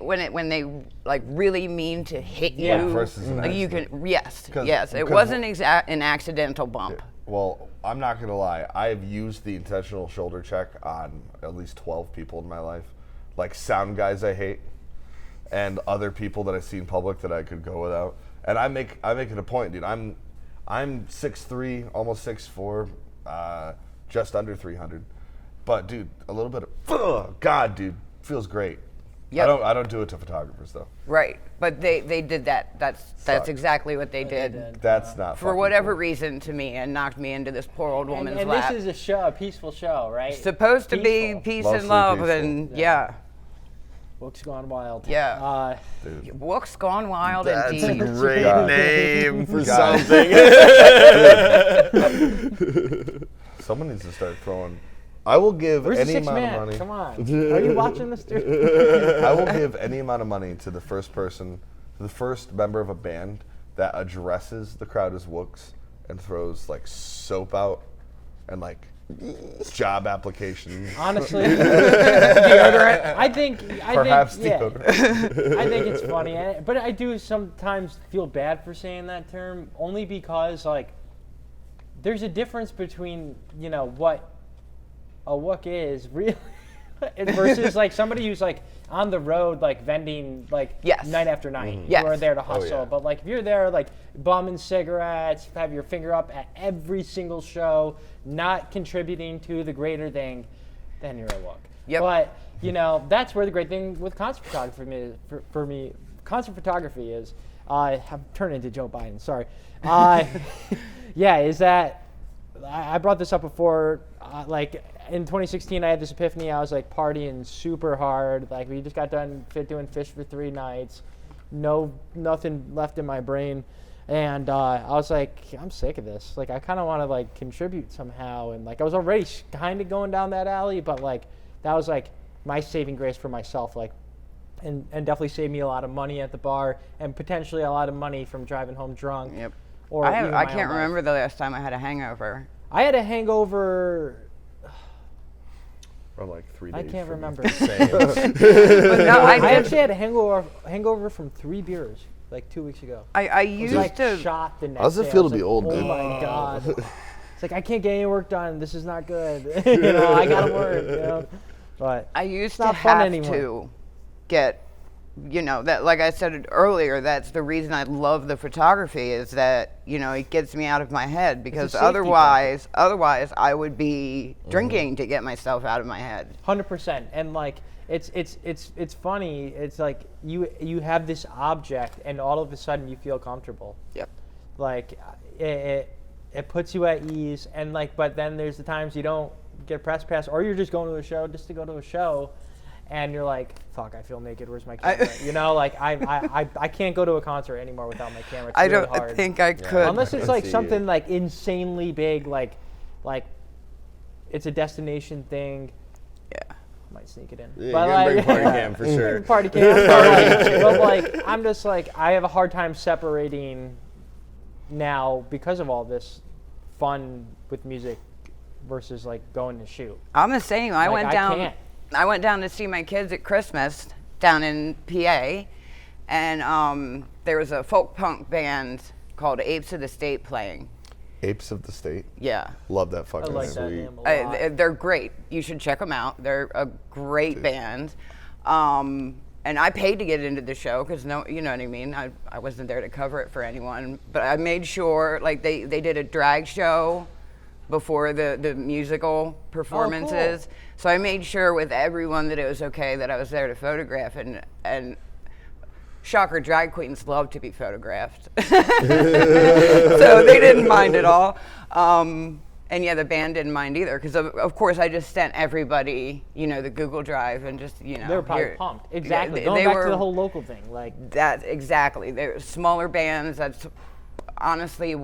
like really mean to hit you. Yeah. Versus an Like, you accident. can, yes. It because- wasn't an accidental bump. Well, I'm not gonna lie. I have used the intentional shoulder check on at least 12 people in my life, like sound guys I hate, and other people that I see in public that I could go without. And I make it a point, dude. I'm 6'3", almost 6'4", just under 300. But dude, a little bit of God, dude, feels great. Yep. I don't do it to photographers though. Right, but they did that. That's Suck. exactly what they did. That's not For fucking whatever cool. reason to me, and knocked me into this poor old woman's And lap. this is a peaceful show, right? Supposed to be Peaceful. peace Mostly and love, peaceful. and yeah. Book's gone wild. Yeah. Dude. Wook's gone wild That's a indeed. great God. name for God. something. Someone needs to start throwing. I will give Where's the any sixth amount man? of money. Come on. Are you watching this, dude? I will give any amount of money to the first member of a band that addresses the crowd as wooks and throws like soap out and like job applications. Honestly, deodorant. I think, Perhaps yeah. deodorant. I think it's funny, but I do sometimes feel bad for saying that term, only because like there's a difference between what a wook is really versus like somebody who's like on the road like vending like Yes. night after night. Yes. Who are there to hustle. yeah. But like if you're there like bumming cigarettes, have your finger up at every single show, not contributing to the greater thing, then you're a wook. Yep. But that's where the great thing with concert photography is for me. Concert photography is I've turned into Joe Biden. Sorry. Is that I brought this up before. Like in 2016, I had this epiphany. I was like partying super hard. Like we just got done doing Fish for 3 nights. Nothing left in my brain. And I was like, I'm sick of this. Like I kind of want to like contribute somehow. And like I was already kind of going down that alley, but like that was like my saving grace for myself. Like and definitely saved me a lot of money at the bar and potentially a lot of money from driving home drunk. Yep. Or I even my can't own remember life. the last time I had a hangover. I had a hangover. Or like 3 I days. can't from remember. But no, I I actually had a hangover from 3 beers like 2 weeks ago. I It was used like to. shot the next How's it day. feel I was to be like, old, oh dude? my god! It's like I can't get any work done. This is not good. I gotta work. But I used to not fun have anymore. to get, that like I said earlier, that's the reason I love the photography is that, it gets me out of my head because safety otherwise I would be drinking to get myself out of my head. 100%. And like it's funny. It's like you have this object and all of a sudden you feel comfortable. Yep. Like it puts you at ease, and like but then there's the times you don't get a press pass or you're just going to a show just to go to a show. And you're like, fuck, I feel naked. Where's my camera? Like I can't go to a concert anymore without my camera. It's I really don't hard. think I could. Unless it's I like see something it. like insanely big, like it's a destination thing. Yeah. I might sneak it in. Yeah, But you're gonna bring like, party cam for sure. party cam. But like, I'm just like, I have a hard time separating now because of all this fun with music versus like going to shoot. I'm the same. I Like, went I down. can't. I went down to see my kids at Christmas down in PA, and there was a folk punk band called Apes of the State playing. Apes of the State. Yeah. Love that I fucking like name. that name a lot. They're great. You should check them out. They're a great band. And I paid to get into the show because you know what I mean. I wasn't there to cover it for anyone, but I made sure like they did a drag show before the musical performances. So I made sure with everyone that it was okay that I was there to photograph, and shocker, drag queens love to be photographed. So they didn't mind at all. And yeah, the band didn't mind either, because of course I just sent everybody, the Google Drive and just, They were probably pumped. Exactly. Yeah, Going back to the whole local thing, like that. Exactly. They're smaller bands. That's honestly,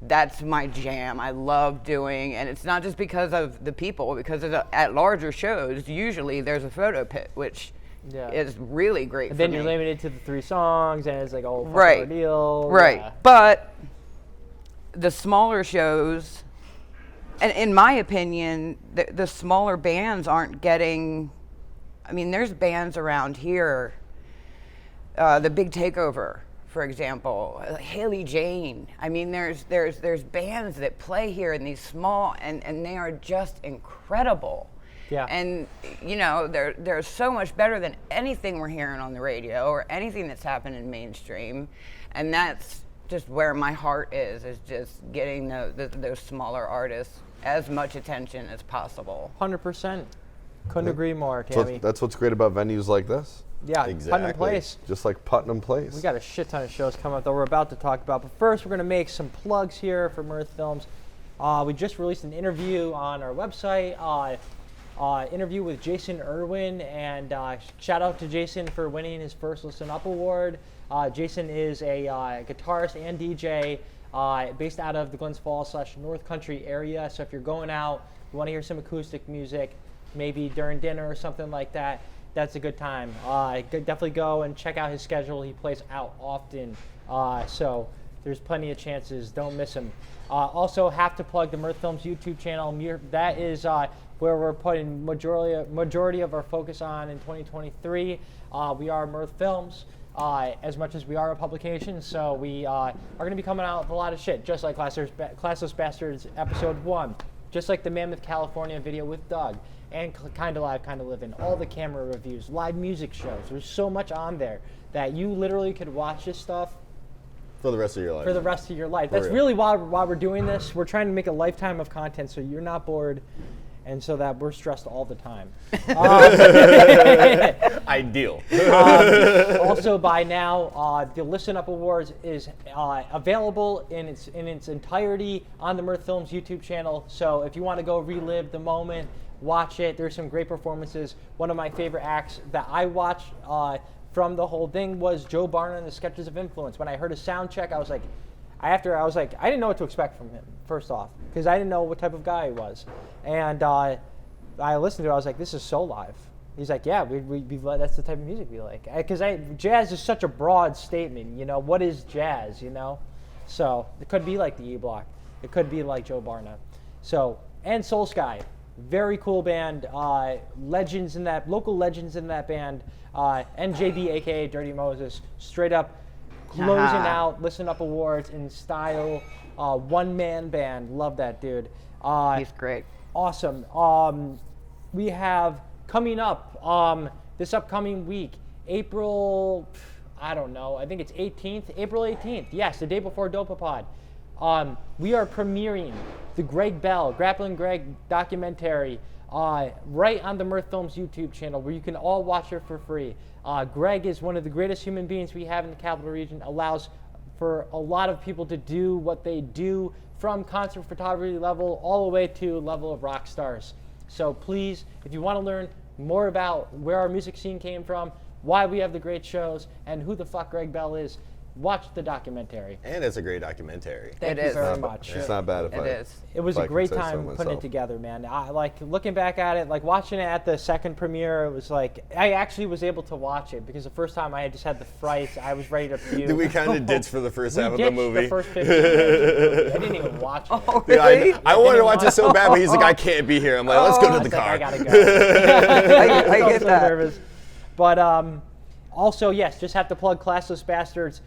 that's my jam. I love doing, and it's not just because of the people, because at larger shows, usually there's a photo pit, which is really great and for then me. you're limited to the 3 songs, and it's like a whole fucking Right. ordeal. Right. Yeah. But the smaller shows, and in my opinion, the smaller bands aren't getting. I mean, there's bands around here. The Big Takeover, for example, Haley Jane. I mean, there's bands that play here in these small, and they are just incredible. Yeah. And they're so much better than anything we're hearing on the radio or anything that's happened in mainstream, and that's just where my heart is just getting those smaller artists as much attention as possible. 100%. Couldn't agree more, Tammie. That's what's great about venues like this. Yeah, Exactly. Putnam Place. Just like Putnam Place. We got a shit ton of shows coming up that we're about to talk about. But first, we're going to make some plugs here for Mirth Films. We just released an interview on our website, interview with Jason Irwin, and shout out to Jason for winning his first Listen Up award. Jason is a guitarist and DJ based out of the Glens Falls / North Country area. So if you're going out, you want to hear some acoustic music, maybe during dinner or something like that, that's a good time. Definitely go and check out his schedule. He plays out often, so there's plenty of chances. Don't miss him. Also, have to plug the Mirth Films YouTube channel. That is where we're putting majority of our focus on in 2023. We are Mirth Films. As much as we are a publication, so we are going to be coming out with a lot of shit, just like Classless Bastards Episode 1, just like the Mammoth, California video with Doug, and Kinda Live, Kinda Livin', all the camera reviews, live music shows. There's so much on there that you literally could watch this stuff For the rest of your life. for the rest of your life. That's real. really why we're doing this. We're trying to make a lifetime of content so you're not bored, and so that we're stressed all the time. Ideal. Also, by now, the Listen Up Awards is available in its entirety on the Mirth Films YouTube channel. So if you want to go relive the moment, watch it. There's some great performances. One of my favorite acts that I watched from the whole thing was Joe Barna and the Sketches of Influence. When I heard a sound check, I was like, I didn't know what to expect from him, first off, because I didn't know what type of guy he was. And I listened to it, I was like, this is so live. He's like, yeah, that's the type of music we like. Because jazz is such a broad statement, what is jazz, So it could be like the E-Block. It could be like Joe Barna. So, and Soul Sky, very cool band, local legends in that band, and JB, aka Dirty Moses, straight up closing out Listen Up Awards in style, one-man band. Love that dude. He's great. Awesome. We have coming up this upcoming week, April, I don't know, I think it's April 18th. Yes, the day before Dopapod. We are premiering the Greg Bell, Grappling Greg documentary right on the Mirth Films YouTube channel, where you can all watch it for free. Greg is one of the greatest human beings we have in the Capital Region, allows for a lot of people to do what they do, from concert photography level all the way to level of rock stars. So please, if you want to learn more about where our music scene came from, why we have the great shows, and who the fuck Greg Bell is, watch the documentary. And it's a great documentary. Thank you very much. It's not bad if It is. It was if I a can great say so time putting it myself. together, man. I like looking back at it, like watching it at the second premiere. It was like I actually was able to watch it because the first time I had just had the frights. I was ready to puke. Did we kind of ditch for the first half of the ditched movie? The first 15 minutes of the movie. I didn't even watch it. Oh, Yeah, really? I wanted to watch it so bad, but he's like, I can't be here. I'm like, let's go I to was the like, car. I gotta go. I was get so that. nervous. But also, yes, just have to plug Classless Bastards.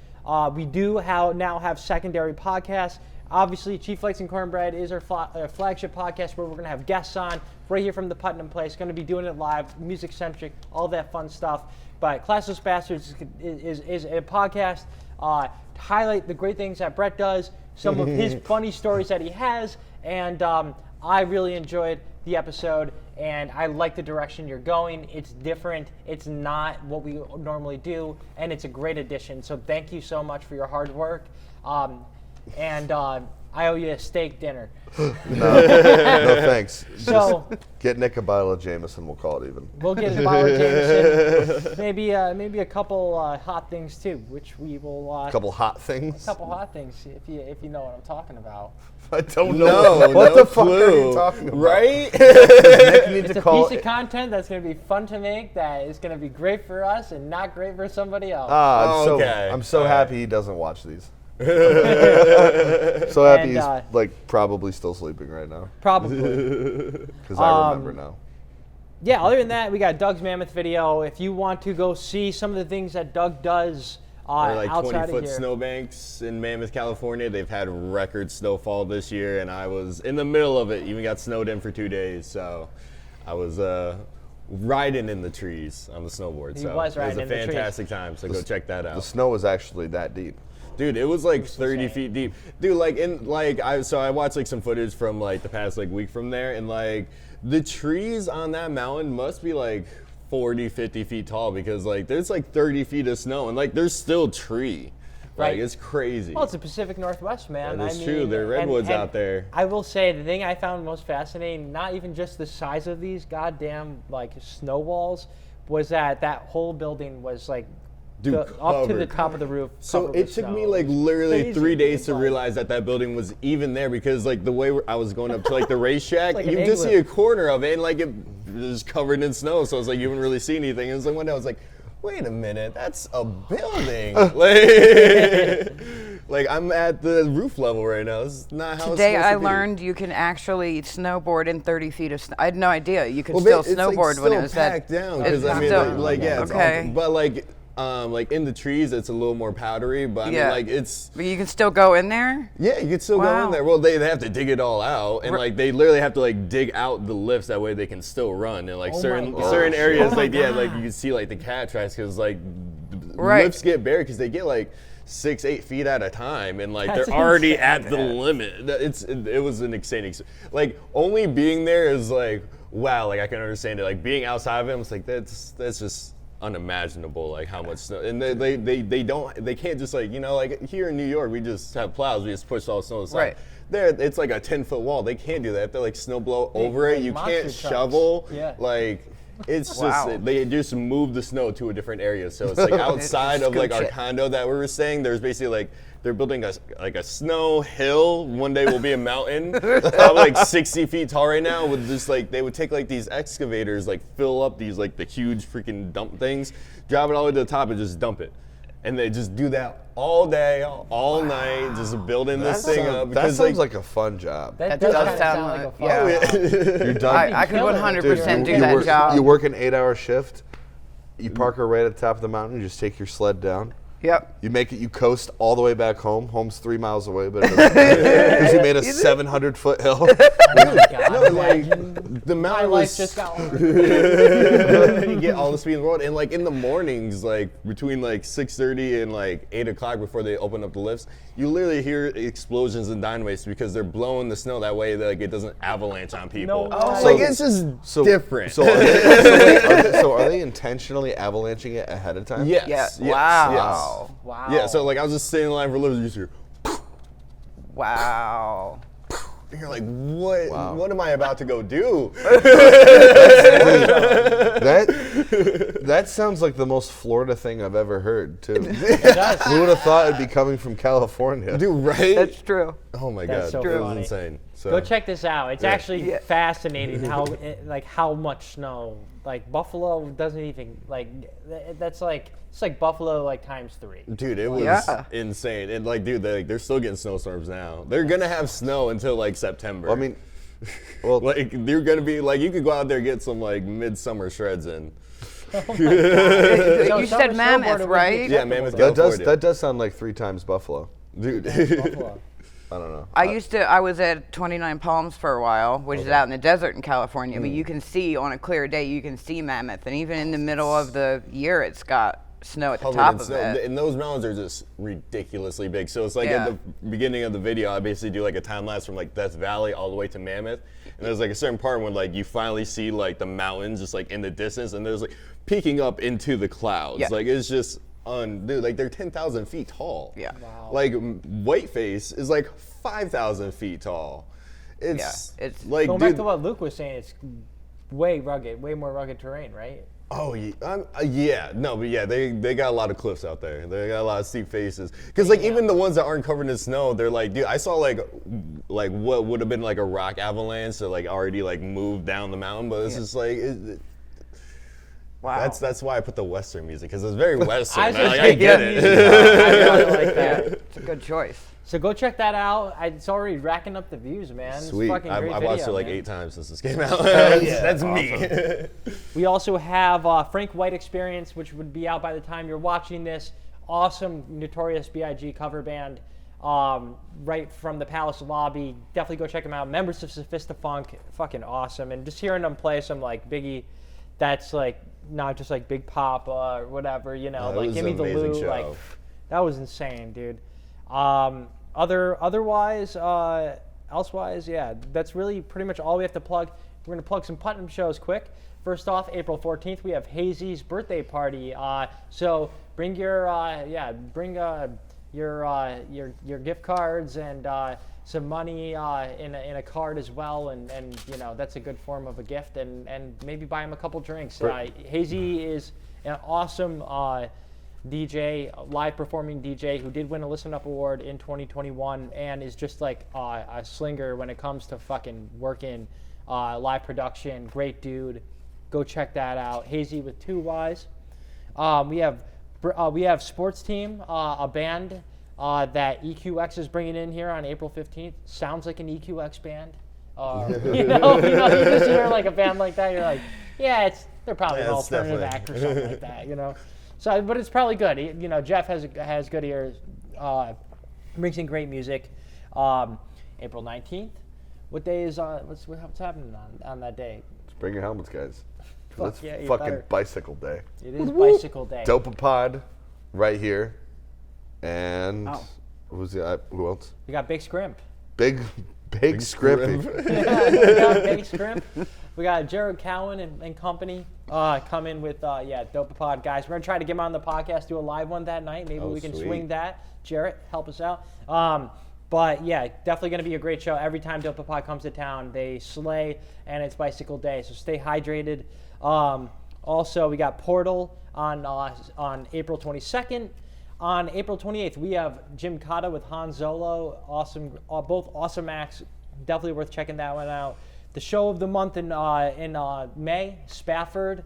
We do now have secondary podcasts. Obviously, Chief Flakes and Cornbread is our flagship podcast where we're going to have guests on right here from the Putnam Place. Going to be doing it live, music-centric, all that fun stuff. But Classless Bastards is a podcast to highlight the great things that Brett does, some of his funny stories that he has, and I really enjoyed the episode, and I like the direction you're going. It's different. It's not what we normally do, and it's a great addition. So thank you so much for your hard work. And I owe you a steak dinner. No thanks. So Get Nick a bottle of Jameson. We'll call it even. we'll get a bottle of Jameson, maybe a couple hot things too, which we will. A couple hot things. A couple hot things, if you know what I'm talking about. I don't know. What no the fuck clue. are you talking about? Right? Nick needs It's to a call. piece of content that's going to be fun to make, that is going to be great for us and not great for somebody else. Okay. I'm so All happy he doesn't watch these. So happy And, he's like probably still sleeping right now Probably. because I remember now. Yeah, other than that, we got Doug's Mammoth video. If you want to go see some of the things that Doug does Or like outside 20-foot of here. snowbanks in Mammoth, California. They've had record snowfall this year, and I was in the middle of it. Even got snowed in for 2 days, so I was riding in the trees on the snowboard. He was riding it in was the a trees. fantastic time, so go check that The out. snow was actually that deep. Dude, it was like 30 feet deep. Dude, I watched like some footage from like the past like week from there, and like the trees on that mountain must be like 40, 50 feet tall, because like there's like 30 feet of snow, and like there's still tree. Like Right. it's crazy. Well, it's the Pacific Northwest, man. That is true. There are redwoods out there. I will say the thing I found most fascinating, not even just the size of these goddamn like snow walls, was that whole building was like Dude, up to the covered. top of the roof. So covered it with took snow. me like It was literally crazy. 3 days It's to like- realize that building was even there, because like the way I was going up to like the racetrack, like you an just see igloo. a corner of it, and like it was covered in snow, so it's like you wouldn't really see anything. And so one day I was like, wait a minute, that's a building. like I'm at the roof level right now. This is not how Today it's I supposed to be. learned you can actually snowboard in 30 feet of snow. I had no idea you could Well, still it's like snowboard when it still was packed that. down, it's because I mean, still- like yeah, it's okay. all, but like in the trees, it's a little more powdery. But I mean, Yeah. like it's. But you can still go in there? Yeah, you could still go Wow. in there. Well, they have to dig it all out, and like they literally have to like dig out the lifts, that way they can still run. And like Oh my certain gosh. areas, Oh my like yeah, like God. you can see like the cat tracks, because like Right. lifts get buried, because they get like 6-8 feet at a time, and like That's they're already insane. at the limit. It was an insane. Like only being there is like wow. Like I can understand it. Like being outside of it, it's like that's just unimaginable, like how much snow. And they can't just like, you know, like here in New York we just have plows, we just push all the snow aside. Right. There it's like a 10-foot wall. They can't do that. They have to like snow blow over like it. You monster can't trucks. shovel. Yeah. Like it's Wow. just they just move the snow to a different area. So it's like outside of like our Scooch it. condo that we were staying, there's basically like they're building a snow hill. One day will be a mountain, probably like 60 feet tall right now. With just like they would take like these excavators, like fill up these like the huge freaking dump things, drive it all the way to the top and just dump it. And they just do that all day, all night, just building this thing up. That Because sounds like a fun job. That does kinda sound like a like- fun yeah. job. You're done. I could kill it. 100% Dude, do that work, job. You work an 8-hour shift. You park her right at the top of the mountain. You just take your sled down. Yep. You make it. You coast all the way back home. Home's 3 miles away, but it doesn't matter, 'cause you made a 700-foot hill. Oh my God, No, like imagine. the My mountain life was just got you get all the speed in the world, and like in the mornings, like between like 6:30 and like 8 o'clock before they open up the lifts, you literally hear explosions and dynamites, because they're blowing the snow that way that like it doesn't avalanche on people. No way. Like it's just different. So are they intentionally avalanching it ahead of time? yes, Yeah. yes, Wow. Wow. yes. Yeah, so like I was just sitting in line for lifts, you just hear, Wow. and you're like, what? Wow. What am I about to go do? That sounds like the most Florida thing I've ever heard, too. It does. Who would have thought it'd be coming from California? Dude, right? That's true. Oh my That's god, so it was funny. insane. So Go check this out. It's actually Yeah. fascinating how much snow. Like Buffalo doesn't even like that's like it's like Buffalo like times 3. Dude, it was Yeah. insane. And like, dude, they're still getting snowstorms now. They're gonna have snow until like September. I mean, well, like you're gonna be like, you could go out there and get some like midsummer shreds in. You said Mammoth, right? Yeah, Mammoth, that California. does sound like 3 times Buffalo. Dude. Buffalo. I don't know. I was at 29 Palms for a while, which is out in the desert in California. But you can see on a clear day, you can see Mammoth, and even in the middle of the year, it's got snow at the covered top in of snow. it. And those mountains are just ridiculously big. So it's like Yeah. at the beginning of the video, I basically do like a time lapse from like Death Valley all the way to Mammoth. And there's like a certain part when like you finally see like the mountains just like in the distance, and there's like peeking up into the clouds. Yeah. Like it's just dude, like they're 10,000 feet tall. Yeah. Wow. Like Whiteface is like 5,000 feet tall. It's like, Going dude, back to what Luke was saying, it's way rugged, way more rugged terrain, right? oh yeah, no, but yeah, they got a lot of cliffs out there. They got a lot of steep faces. Cause like even the ones that aren't covered in snow, they're like, dude, I saw like what would have been like a rock avalanche that like already like moved down the mountain, but it's just like. Wow. That's why I put the Western music, because it's very Western. I was gonna Like, say, I get yeah, it. I really like Yeah, that. it's a good choice. So go check that out. It's already racking up the views, man. Sweet. It's fucking great I watched video, it like man. 8 times since this came out. That's me. We also have Frank White Experience, which would be out by the time you're watching this. Awesome Notorious B.I.G. cover band, right from the Palace lobby. Definitely go check them out. Members of Sophistafunk, fucking awesome. And just hearing them play some like Biggie, that's like not just like Big Pop or whatever, you know, No, it like was Give Me an the amazing Lou, show. like that was insane, dude. Elsewise, yeah, that's really pretty much all we have to plug. We're gonna plug some Putnam shows quick. First off, April 14th, we have Hazy's birthday party. So bring your gift cards and some money in a card as well, and you know that's a good form of a gift, and maybe buy him a couple drinks. Hazy is an awesome DJ, live performing DJ who did win a Listen Up Award in 2021 and is just like a slinger when it comes to fucking working live production. Great dude. Go check that out. Hazy with 2 Ys. We have Sports Team, a band that EQX is bringing in here on April 15th. Sounds like an EQX band. You just hear like a band like that, you're like, yeah, they're probably an it's alternative definitely- act or something like that, you know. So, but it's probably good. You know, Jeff has good ears. Brings in great music. April 19th. What day is what's happening on that day? Just bring your helmets, guys. 'Cause Fuck yeah, it's you fucking better. bicycle day. It is Bicycle Day. Dopapod right here. And Oh. who else? We got Big Scrimp. Big Scrimpy. We got Big Scrimp. We got Jared Cowan and company coming with Dopapod guys. We're gonna try to get him on the podcast, do a live one that night. Maybe we can sweet. swing that. Jarrett, help us out. But yeah, definitely gonna be a great show. Every time Dopapod comes to town, they slay, and it's Bicycle Day, so stay hydrated. Also, we got Portal on April 22nd. On April 28th, we have Jim Cotta with Han Zolo. Awesome, both awesome acts. Definitely worth checking that one out. The show of the month in May, Spafford.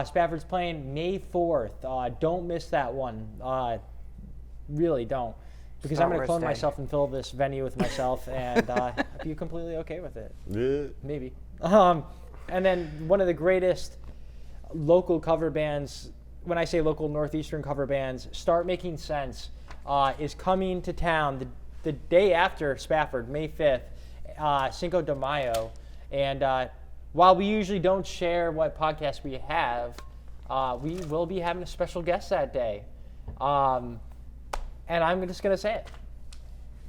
Spafford's playing May 4th. Don't miss that one. Really don't. Because I'm going to clone Star Wars Day. myself and fill this venue with myself, and I'd be completely okay with it. Yeah. Maybe. And then one of the greatest local cover bands, when I say local Northeastern cover bands, Start Making Sense, is coming to town the day after Spafford, May 5th, Cinco de Mayo. And while we usually don't share what podcast we have, we will be having a special guest that day. And I'm just going to say it.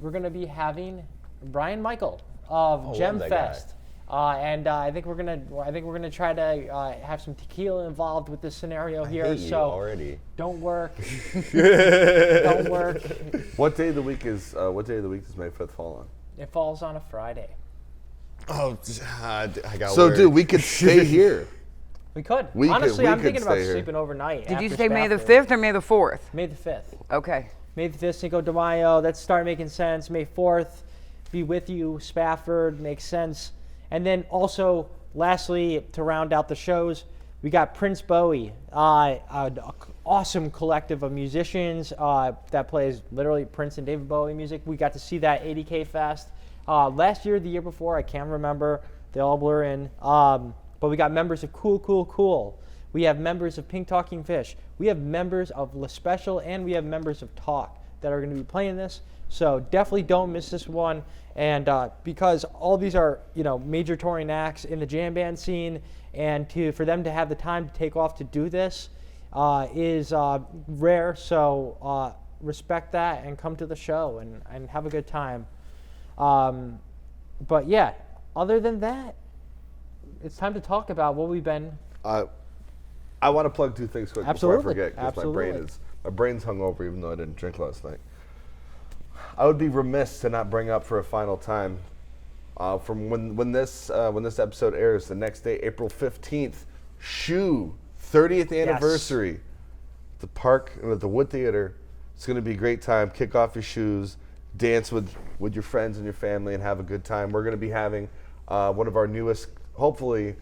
We're going to be having Brian Michael of Gem love that guy. Fest. And I think we're gonna try to have some tequila involved with this scenario here. hate you So already. don't work. Don't work. What day of the week does May 5th fall on? It falls on a Friday. Oh, I got So, work. dude, we could stay here. We could. We could- Honestly, we I'm could thinking about stay here. sleeping overnight. Did you after say May the Spafford. 5th or May the 4th? May the 5th. Okay. May the 5th, Cinco de Mayo. That's Start Making Sense. May 4th, Be With You, Spafford, makes sense. And then also, lastly, to round out the shows, we got Prince Bowie, an awesome collective of musicians that plays literally Prince and David Bowie music. We got to see that 80K Fest last year, the year before, I can't remember. They all blur in. But we got members of Cool. We have members of Pink Talking Fish. We have members of La Special, and we have members of Talk that are going to be playing this. So definitely don't miss this one. And because all these are, major touring acts in the jam band scene, and for them to have the time to take off to do this, is rare, so respect that and come to the show and have a good time. But yeah, other than that, it's time to talk about what we've been. I want to plug 2 things quick Absolutely. before I forget, because Absolutely. my brain's hungover even though I didn't drink last night. I would be remiss to not bring up for a final time, from when this episode airs, the next day, April 15th, Shoe 30th anniversary. The park at the Wood Theater. It's going to be a great time. Kick off your shoes, dance with your friends and your family, and have a good time. We're going to be having one of our newest, hopefully,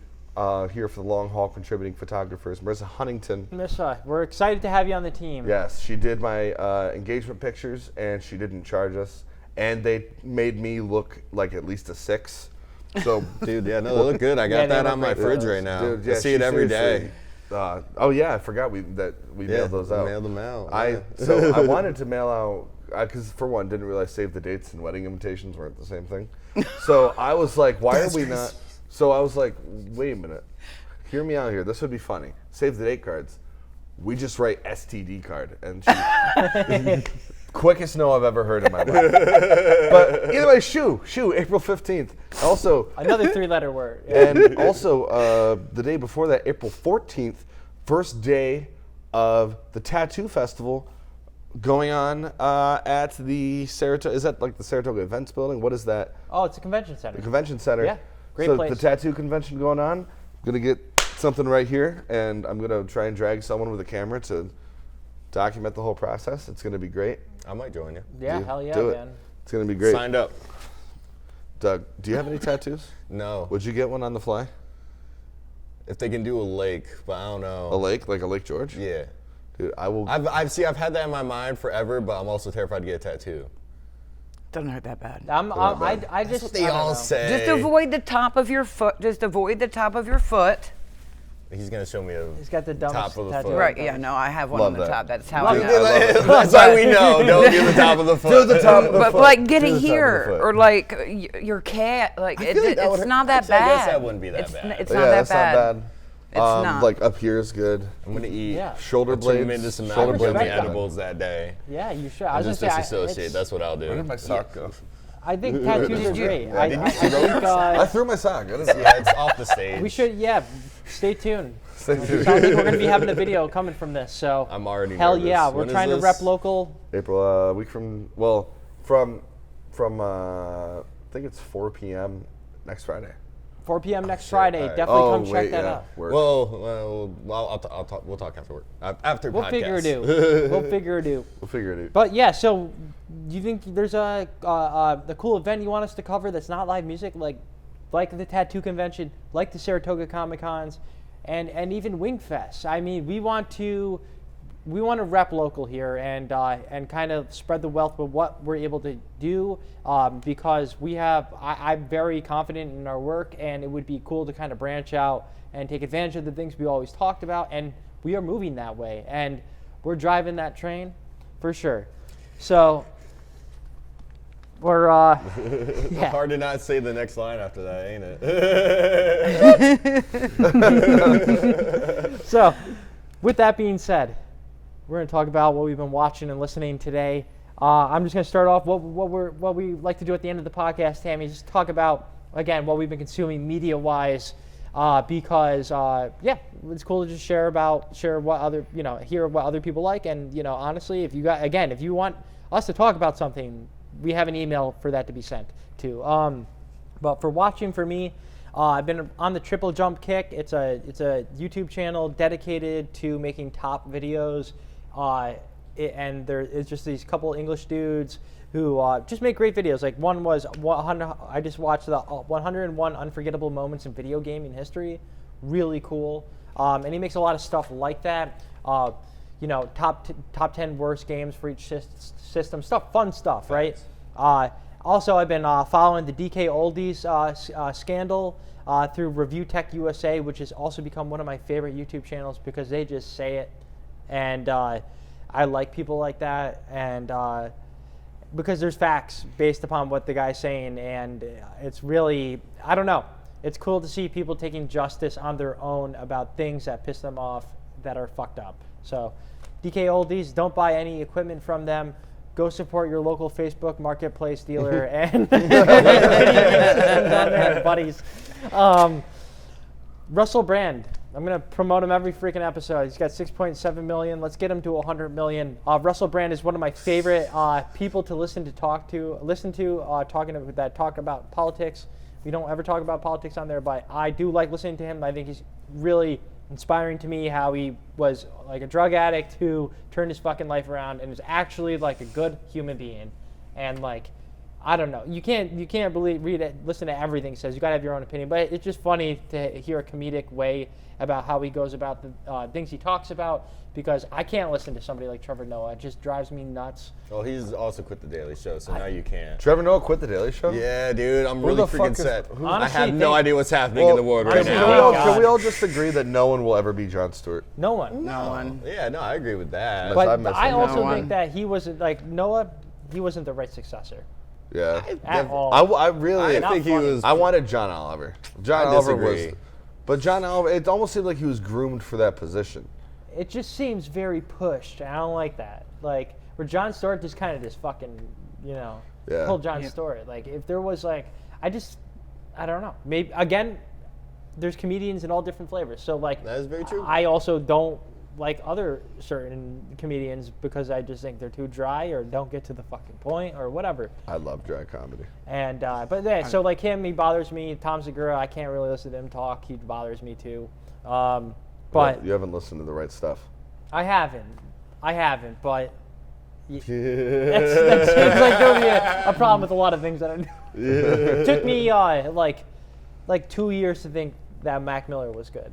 here for the long haul contributing photographers, Marissa Huntington. Marissa, we're excited to have you on the team. Yes, she did my engagement pictures, and she didn't charge us, and they made me look like at least a 6. So, Dude, yeah, no, they look good. I got they that look on my great fridge photos. right now. Dude, I see it every day. Oh yeah, I forgot that we mailed those out. Mailed them out. So I wanted to mail out because for one, didn't realize save the dates and wedding invitations weren't the same thing. So I was like, why are we not? So I was like, wait a minute, hear me out here. This would be funny. Save the date cards. We just write STD card, and she, quickest no I've ever heard in my life. But either way, shoe, April 15th. Also, Another 3-letter word. and also the day before that, April 14th, first day of the Tattoo Festival going on at the Saratoga. Is that like the Saratoga Events Building? What is that? Oh, it's a convention center. The Convention Center. Yeah, great so place. the tattoo convention going on. I'm gonna get something right here, and I'm gonna try and drag someone with a camera to document the whole process. It's gonna be great. I might join you. Yeah, Dude, hell yeah, do it. man. It's gonna be great. Signed up. Doug, do you have any tattoos? No. Would you get one on the fly? If they can do a lake, but I don't know. A lake, like a Lake George? Yeah. Dude, I will. I've had that in my mind forever, but I'm also terrified to get a tattoo. Doesn't hurt that bad. I That's just what they I don't all know. say. Just avoid the top of your foot. Just avoid the top of your foot. He's gonna show me a He's got the dumbest top of the tattoo. foot. Right, yeah, no, I have one Love on the that. top. That's how Love I that. know. I love it. That's why we know. Don't do the top of the foot. Do the top of the But foot. like get Do it the top of the here, foot. or like your cat, like I feel like that it's would- not that actually, I bad. guess that wouldn't be that It's bad. It's Yeah, not that that's bad. not bad. It's not. Like up here is good. I'm gonna eat Yeah. Shoulder a blades. tremendous amount Shoulder of blades. gummy Respect them. edibles that day. Yeah, you should. I And was just gonna say, disassociate. it's- That's what I'll Where did do. my sock go? I think tattoos are great. Yeah. I Did you think I threw my sock. I didn't Yeah, it's off the stage. we should. Yeah, stay tuned. Stay tuned. Sounds like we're gonna be having a video coming from this. So I'm already hell nervous. yeah, we're When is trying to this? rep local. April, week from I think it's 4 p.m. next Friday. 4 p.m. next shit, Friday. alright. Definitely come check that out. Work. Well, I'll talk. We'll talk after work. After We'll podcast. figure it out. We'll figure it out. We'll figure it out. But yeah, so do you think there's a cool event you want us to cover that's not live music, like the Tattoo Convention, like the Saratoga Comic Cons, and even Wingfest? I mean, we want to rep local here and kind of spread the wealth with what we're able to do, because I'm very confident in our work, and it would be cool to kind of branch out and take advantage of the things we always talked about, and we are moving that way, and we're driving that train for sure. So we're yeah. Hard to not say the next line after that, ain't it? So with that being said, we're going to talk about what we've been watching and listening today. I'm just going to start off what we like to do at the end of the podcast, Tammie. Just talk about again what we've been consuming media-wise, because yeah, it's cool to just share what other hear what other people like, and honestly, if you want us to talk about something, we have an email for that to be sent to. But for watching, for me, I've been on the Triple Jump kick. It's a YouTube channel dedicated to making top videos. And there is just these couple English dudes who just make great videos. Like one was I just watched the 101 unforgettable moments in video gaming history. Really cool. And he makes a lot of stuff like that. Top 10 worst games for each system. Fun stuff, right? Also, I've been following the DK Oldies scandal through Review Tech USA, which has also become one of my favorite YouTube channels because they just say it. And I like people like that, and because there's facts based upon what the guy's saying, and it's really, I don't know, it's cool to see people taking justice on their own about things that piss them off that are fucked up. So DK Oldies, don't buy any equipment from them. Go support your local Facebook Marketplace dealer and down there, buddies. Russell Brand. I'm going to promote him every freaking episode. He's got 6.7 million. Let's get him to 100 million. Russell Brand is one of my favorite people to listen to that talk about politics. We don't ever talk about politics on there, but I do like listening to him. I think he's really inspiring to me how he was like a drug addict who turned his fucking life around and is actually like a good human being. And like, I don't know, you can't listen to everything he says. You gotta have your own opinion, but it's just funny to hear a comedic way about how he goes about the things he talks about, because I can't listen to somebody like Trevor Noah. It just drives me nuts. Well, he's also quit the Daily Show, so now you can't. Trevor Noah quit the Daily Show? Yeah, dude, I'm Who really the fuck freaking is- sad. who- I have Honestly, no idea what's happening in the world right Can we, now. all, God. can we all just agree that no one will ever be Jon Stewart? No one. No one. Yeah, no, I agree with that. But- I But miss I him. also No one. think that he wasn't like Noah. He wasn't the right successor Yeah. at all. I really I think he funny. was. I wanted John Oliver. John I Oliver disagree. was, but John Oliver, it almost seemed like he was groomed for that position. It just seems very pushed. I don't like that. Like where Jon Stewart just kind of just fucking, Yeah. told Jon Stewart. Like if there was like, I don't know. Maybe again, there's comedians in all different flavors. So like That is very true. I also don't like other certain comedians because I just think they're too dry or don't get to the fucking point or whatever. I love dry comedy. And but yeah, so like him, he bothers me. Tom Segura, I can't really listen to him talk. He bothers me too. But You haven't listened to the right stuff. I haven't, but that seems like there would be a problem with a lot of things that I do. It took me like 2 years to think that Mac Miller was good.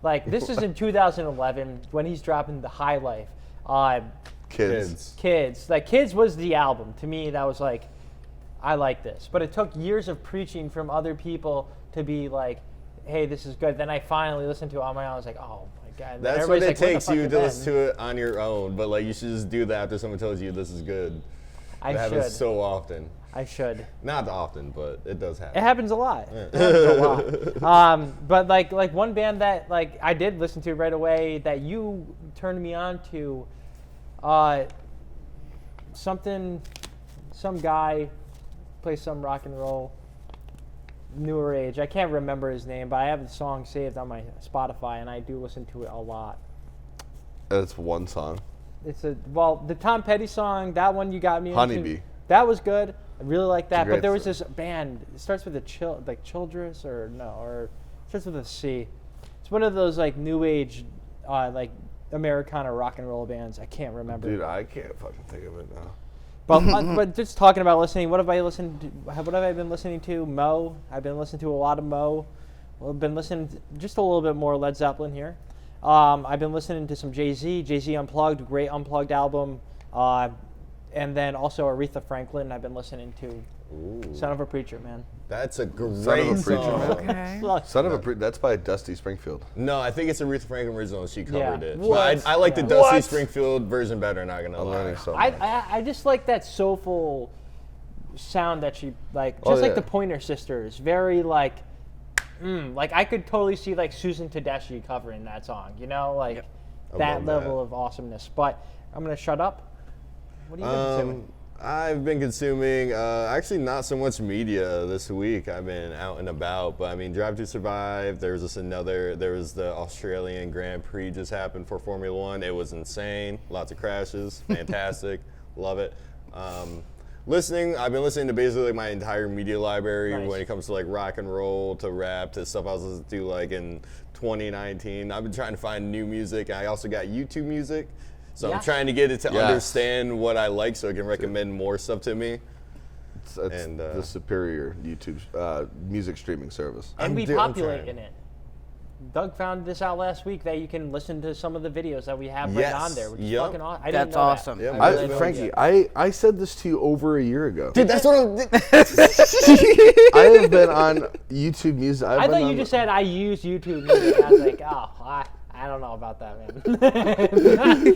Like this is in 2011 when he's dropping The High Life. Kids. Kids, like Kids was the album. To me, that was like, I like this. But it took years of preaching from other people to be like, hey, this is good. Then I finally listened to it on my own. I was like, oh my God. And That's what everybody's it like, the takes fuck you is to that? listen to it on your own. But like, you should just do that after someone tells you this is good. I It happens should. so often. I should. Not often, but it does happen. It happens a lot. It happens a lot. But like one band that like I did listen to right away that you turned me on to, some guy plays some rock and roll, newer age. I can't remember his name, but I have the song saved on my Spotify, and I do listen to it a lot. That's one song. It's the Tom Petty song, that one you got me into. Honeybee. That was good. I really like that. great But there was song. this band. It starts with a Childress or it starts with a C. It's one of those like new age, like Americana rock and roll bands. I can't remember. Dude, I can't fucking think of it now. But just talking about listening, what have I listened to? What have I been listening to? Mo. I've been listening to a lot of Mo. I've been listening to just a little bit more Led Zeppelin here. I've been listening to some Jay-Z. Jay-Z Unplugged, great Unplugged album. And then also Aretha Franklin I've been listening to. Ooh. Son of a Preacher, man. That's a great Preacher, song. man. Okay. Son of a that's by Dusty Springfield. No, I think it's Aretha Franklin original. She covered it. What? But I like the Yeah. Dusty What? Springfield version better. Not gonna I'm lie. learning so much. I just like that soulful sound that she like, just Oh, like yeah. the Pointer Sisters. Very like, like I could totally see like Susan Tedeschi covering that song. You know, like Yep. I that love level that. of awesomeness. But I'm gonna shut up. What are you consuming? I've been consuming actually not so much media this week. I've been out and about, but I mean, Drive to Survive. There was the Australian Grand Prix just happened for Formula One. It was insane. Lots of crashes. Fantastic. Love it. I've been listening to basically like my entire media library Nice. when it comes to like rock and roll to rap to stuff I was listening to like in 2019. I've been trying to find new music. I also got YouTube music. So Yeah. I'm trying to get it to Yes. understand what I like so it can recommend more stuff to me. It's And, the superior YouTube music streaming service. And we I'm populate trying. in it. Doug found this out last week that you can listen to some of the videos that we have right Yes. on there, which is Yup. fucking awesome. I didn't That's know that. awesome. Yeah, I really had no Frankie, idea. I said this to you over a year ago. Dude, that's what I have been on YouTube Music. I thought you just said I use YouTube Music. I was like, oh, I don't know about that, man.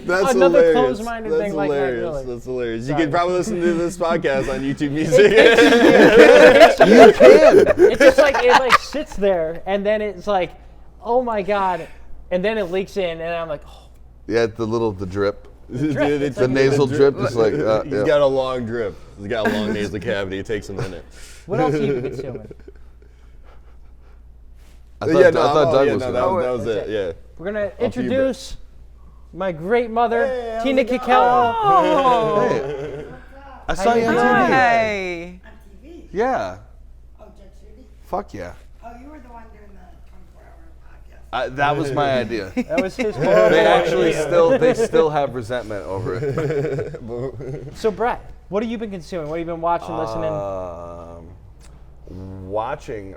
That's Another hilarious. closed-minded That's thing like Mac hilarious. Miller. That's hilarious. Sorry. You can probably listen to this podcast on YouTube Music. It just like it like sits there, and then it's like, oh my god, and then it leaks in, and I'm like, oh, Yeah, the drip. Dude, it's The like nasal drip is like, he's yeah. got a long drip. He's got a long nasal cavity. It takes a minute. what else have you been consuming? I thought Doug was that gonna. was it. Yeah. We're gonna you, introduce my great mother, Hey, Tina how's it Kikella. Oh, Hey, I saw you on TV. hi. On TV? Yeah. Oh, Judge Judy? Fuck yeah. Oh, you were the one doing the 24-hour podcast. That was my idea. That was his. They actually still have resentment over it. So Brett, what have you been consuming? What have you been watching, listening?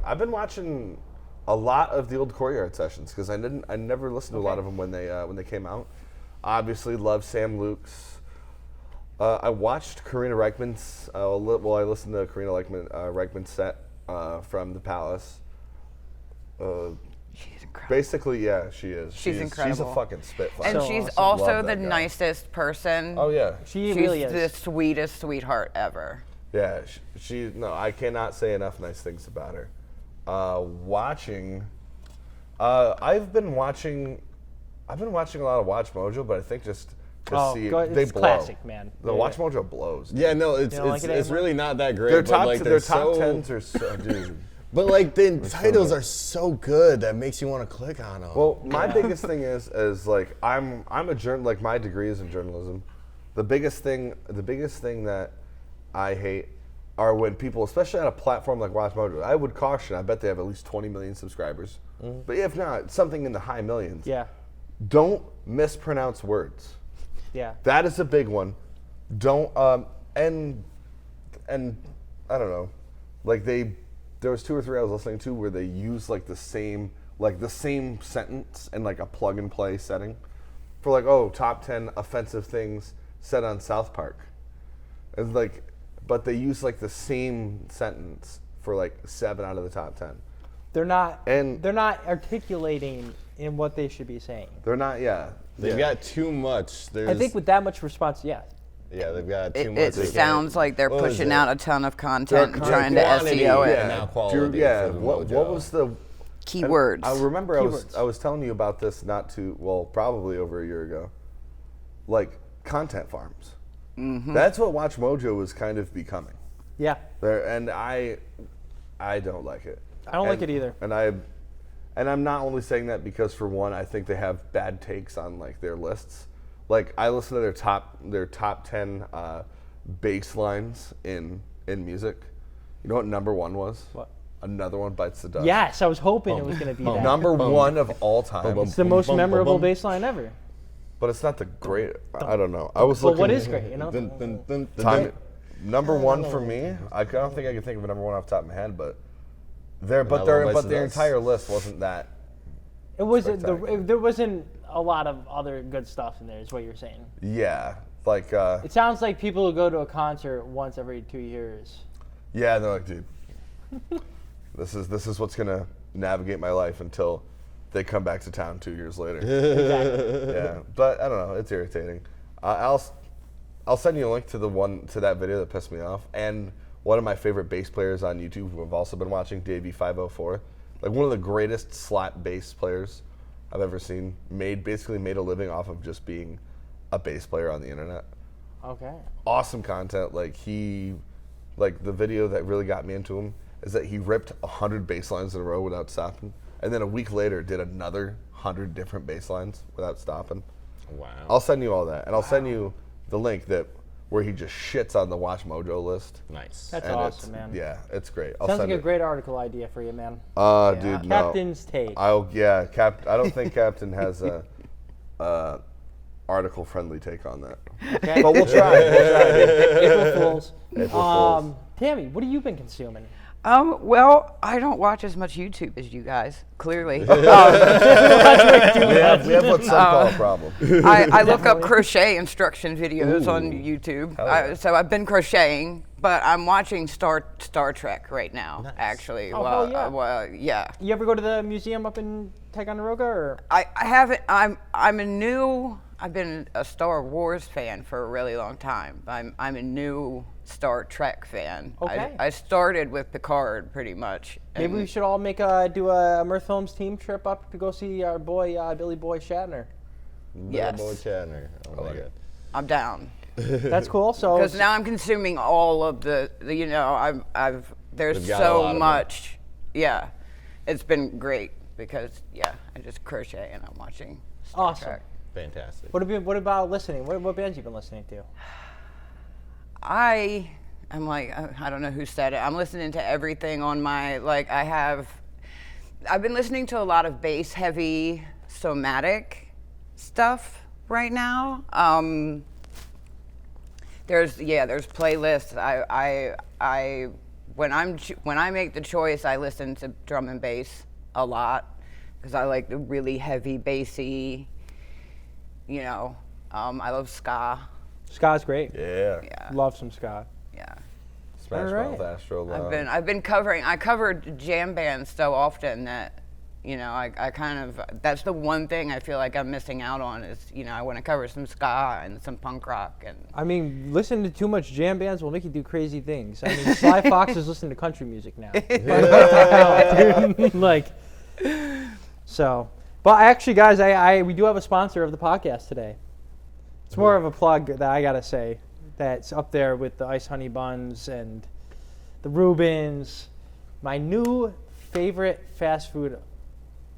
I've been watching a lot of the old Courtyard sessions because I never listened to a lot of them when they came out. Obviously, love Sam Luke's. I watched Karina Reichman's. I listened to Karina Reichman's set from the Palace. She's incredible. Basically, yeah, she is. She's incredible. She's a fucking spitfire. And So she's awesome. also Love the that guy. nicest person. Oh yeah. She She's really is. the sweetest sweetheart ever. Yeah, no, I cannot say enough nice things about her. Watching, I've been watching a lot of Watch Mojo, but I think just to see they it's blow. classic, man. The Yeah, Watch yeah. Mojo blows. Yeah, no, it's don't like it it's anymore? really not that great. Their but, top like, their they're top so, tens are so, dude. But like the titles are so good that makes you want to click on them. Well, my biggest thing is like I'm a like my degree is in journalism. The biggest thing that I hate are when people, especially on a platform like Watch Mojo, I would caution. I bet they have at least 20 million subscribers, but if not, something in the high millions. Yeah, Don't mispronounce words. yeah. That is a big one. Don't and I don't know, like there was 2 or 3 I was listening to where they use like the same sentence in like a plug and play setting for like top 10 offensive things said on South Park. It's like, but they use like the same sentence for like 7 out of the top 10. They're not. And- they're not articulating in what they should be saying. They're not. Yeah. they've got too much. I think with that much response, yeah. yeah, they've got too much. It They sounds can't- like they're what was pushing it? out a ton of content and Their trying to quantity, SEO it. yeah. Now quality Yeah. for the What Mojo. was the Keywords. I remember Keywords. I was telling you about this probably over a year ago. Like content farms. Mm-hmm. That's what Watch Mojo is kind of becoming. Yeah. And I don't like it. I don't like it either. And I'm not only saying that because for one, I think they have bad takes on like their lists. Like I listen to their top 10 bass lines in music. You know what number 1 was? What? Another One Bites the Dust. Yes, I was hoping it was going to be that. Number 1 of all time. It's the most memorable bass line ever. But it's not the great. I don't know. I was But looking. what is great, you know? Dun, dun, dun, dun, Time, dun. number 1 for me. I don't think I can think of a number 1 off the top of my head, but their Another One Bites the their Dust. entire list wasn't that. It wasn't. Spectacular. There wasn't a lot of other good stuff in there. Is what you're saying. Yeah, like It sounds like people who go to a concert once every 2 years. yeah, they're like, dude, this is what's gonna navigate my life until they come back to town 2 years later. Exactly. Yeah, but I don't know. It's irritating. I'll send you a link to that video that pissed me off, and one of my favorite bass players on YouTube who I've also been watching, Davey504, like one of the greatest slap bass players I've ever seen. Basically made a living off of just being a bass player on the internet. Okay. Awesome content. Like the video that really got me into him is that he ripped 100 bass lines in a row without stopping, and then a week later did another 100 different bass lines without stopping. Wow. I'll send you all that, and I'll send you the link where he just shits on the Watch Mojo list. Nice. That's And awesome, man. Yeah, it's great. I'll Sounds send like a it. great article idea for you, man. Dude, no. Captain's take. I don't think Captain has a article-friendly take on that. Okay. But we'll try. April Fools. April Fools. Tammy, what have you been consuming? Well, I don't watch as much YouTube as you guys, clearly. We have what some call a problem. I look up crochet instruction videos on YouTube. yeah. So I've been crocheting, but I'm watching Star Trek right now, actually. Oh, hell yeah. Well, yeah. You ever go to the museum up in Ticonderoga, or? I haven't. I'm a new I've been a Star Wars fan for a really long time. I'm a new Star Trek fan. Okay. I started with Picard pretty much. Maybe we should all do a Mirth Films team trip up to go see our boy Billy Boy Shatner. Yes. Boy Chatner. Oh my god. I'm down. That's cool. So Because now I'm consuming all of the you know, there's They've got a lot so of them. much. Yeah. It's been great because, yeah, I just crochet and I'm watching Star Awesome. Trek. Fantastic. what about listening? What bands you been listening to? I'm like, I don't know who said it. I'm listening to everything on my, like, I've been listening to a lot of bass heavy somatic stuff right now. There's playlists. When I make the choice, I listen to drum and bass a lot because I like the really heavy bassy, you know, I love ska. Ska's great. Yeah. Yeah. Love some ska. Yeah. Smash All Mouth, right. Astro Love. I've been covering. I covered jam bands so often that, you know, I kind of, that's the one thing I feel like I'm missing out on is, you know, I want to cover some ska and some punk rock and. I mean, listening to too much jam bands will make you do crazy things. I mean, Sly Fox is listening to country music now. Dude, like, so. But actually, guys, we do have a sponsor of the podcast today. It's more of a plug that I gotta say. That's up there with the Ice Honey Buns and the Reubens. My new favorite fast food.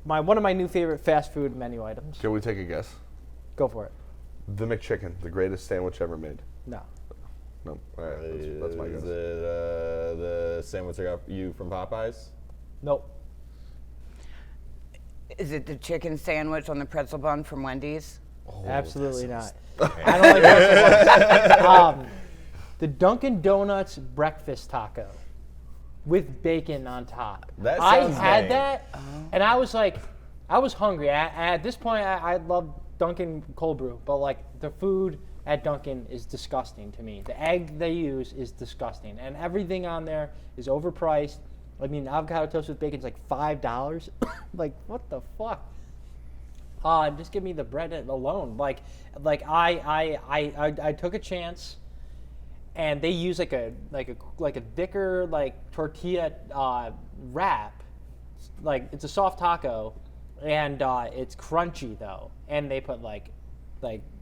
One of my new favorite fast food menu items. Can we take a guess? Go for it. The McChicken, the greatest sandwich ever made. No. No, all right, that's my Is guess. it the sandwich I got you from Popeyes? Nope. Is it the chicken sandwich on the pretzel bun from Wendy's? Absolutely not. I don't like pretzel buns. The Dunkin' Donuts breakfast taco with bacon on top. That I sounds had dang. that, and I was like, I was hungry. At this point, I love Dunkin' cold brew, but like the food at Dunkin' is disgusting to me. The egg they use is disgusting, and everything on there is overpriced. I mean, avocado toast with bacon is like $5. Like, what the fuck? Just give me the bread alone. Like I took a chance, and they use like a thicker like tortilla wrap. Like it's a soft taco, and it's crunchy though. And they put like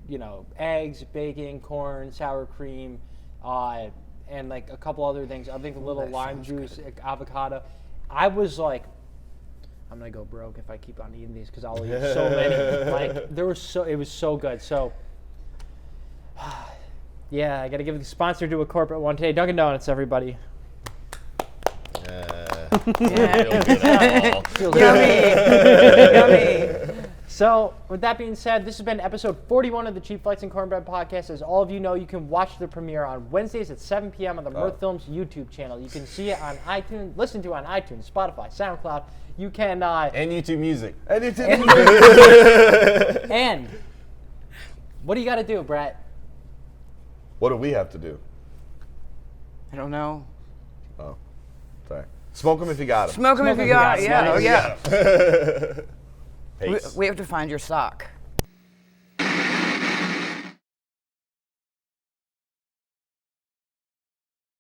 you know, eggs, bacon, corn, sour cream, and like a couple other things. I think a little lime juice, avocado. I was like, I'm gonna go broke if I keep on eating these because I'll eat so many. Like it was so good. So yeah, I gotta give the sponsor to a corporate one today. Dunkin' Donuts, everybody. Yummy. So, with that being said, this has been episode 41 of the Cheap Flights and Cornbread podcast. As all of you know, you can watch the premiere on Wednesdays at 7 p.m. on the Mirth Films YouTube channel. You can see it on iTunes, listen to it on iTunes, Spotify, SoundCloud. You can... And YouTube Music. And what do you got to do, Brett? What do we have to do? I don't know. Oh, sorry. Smoke them if you got them. Smoke them if you got it. Yeah. Oh, yeah. Pace. We have to find your sock.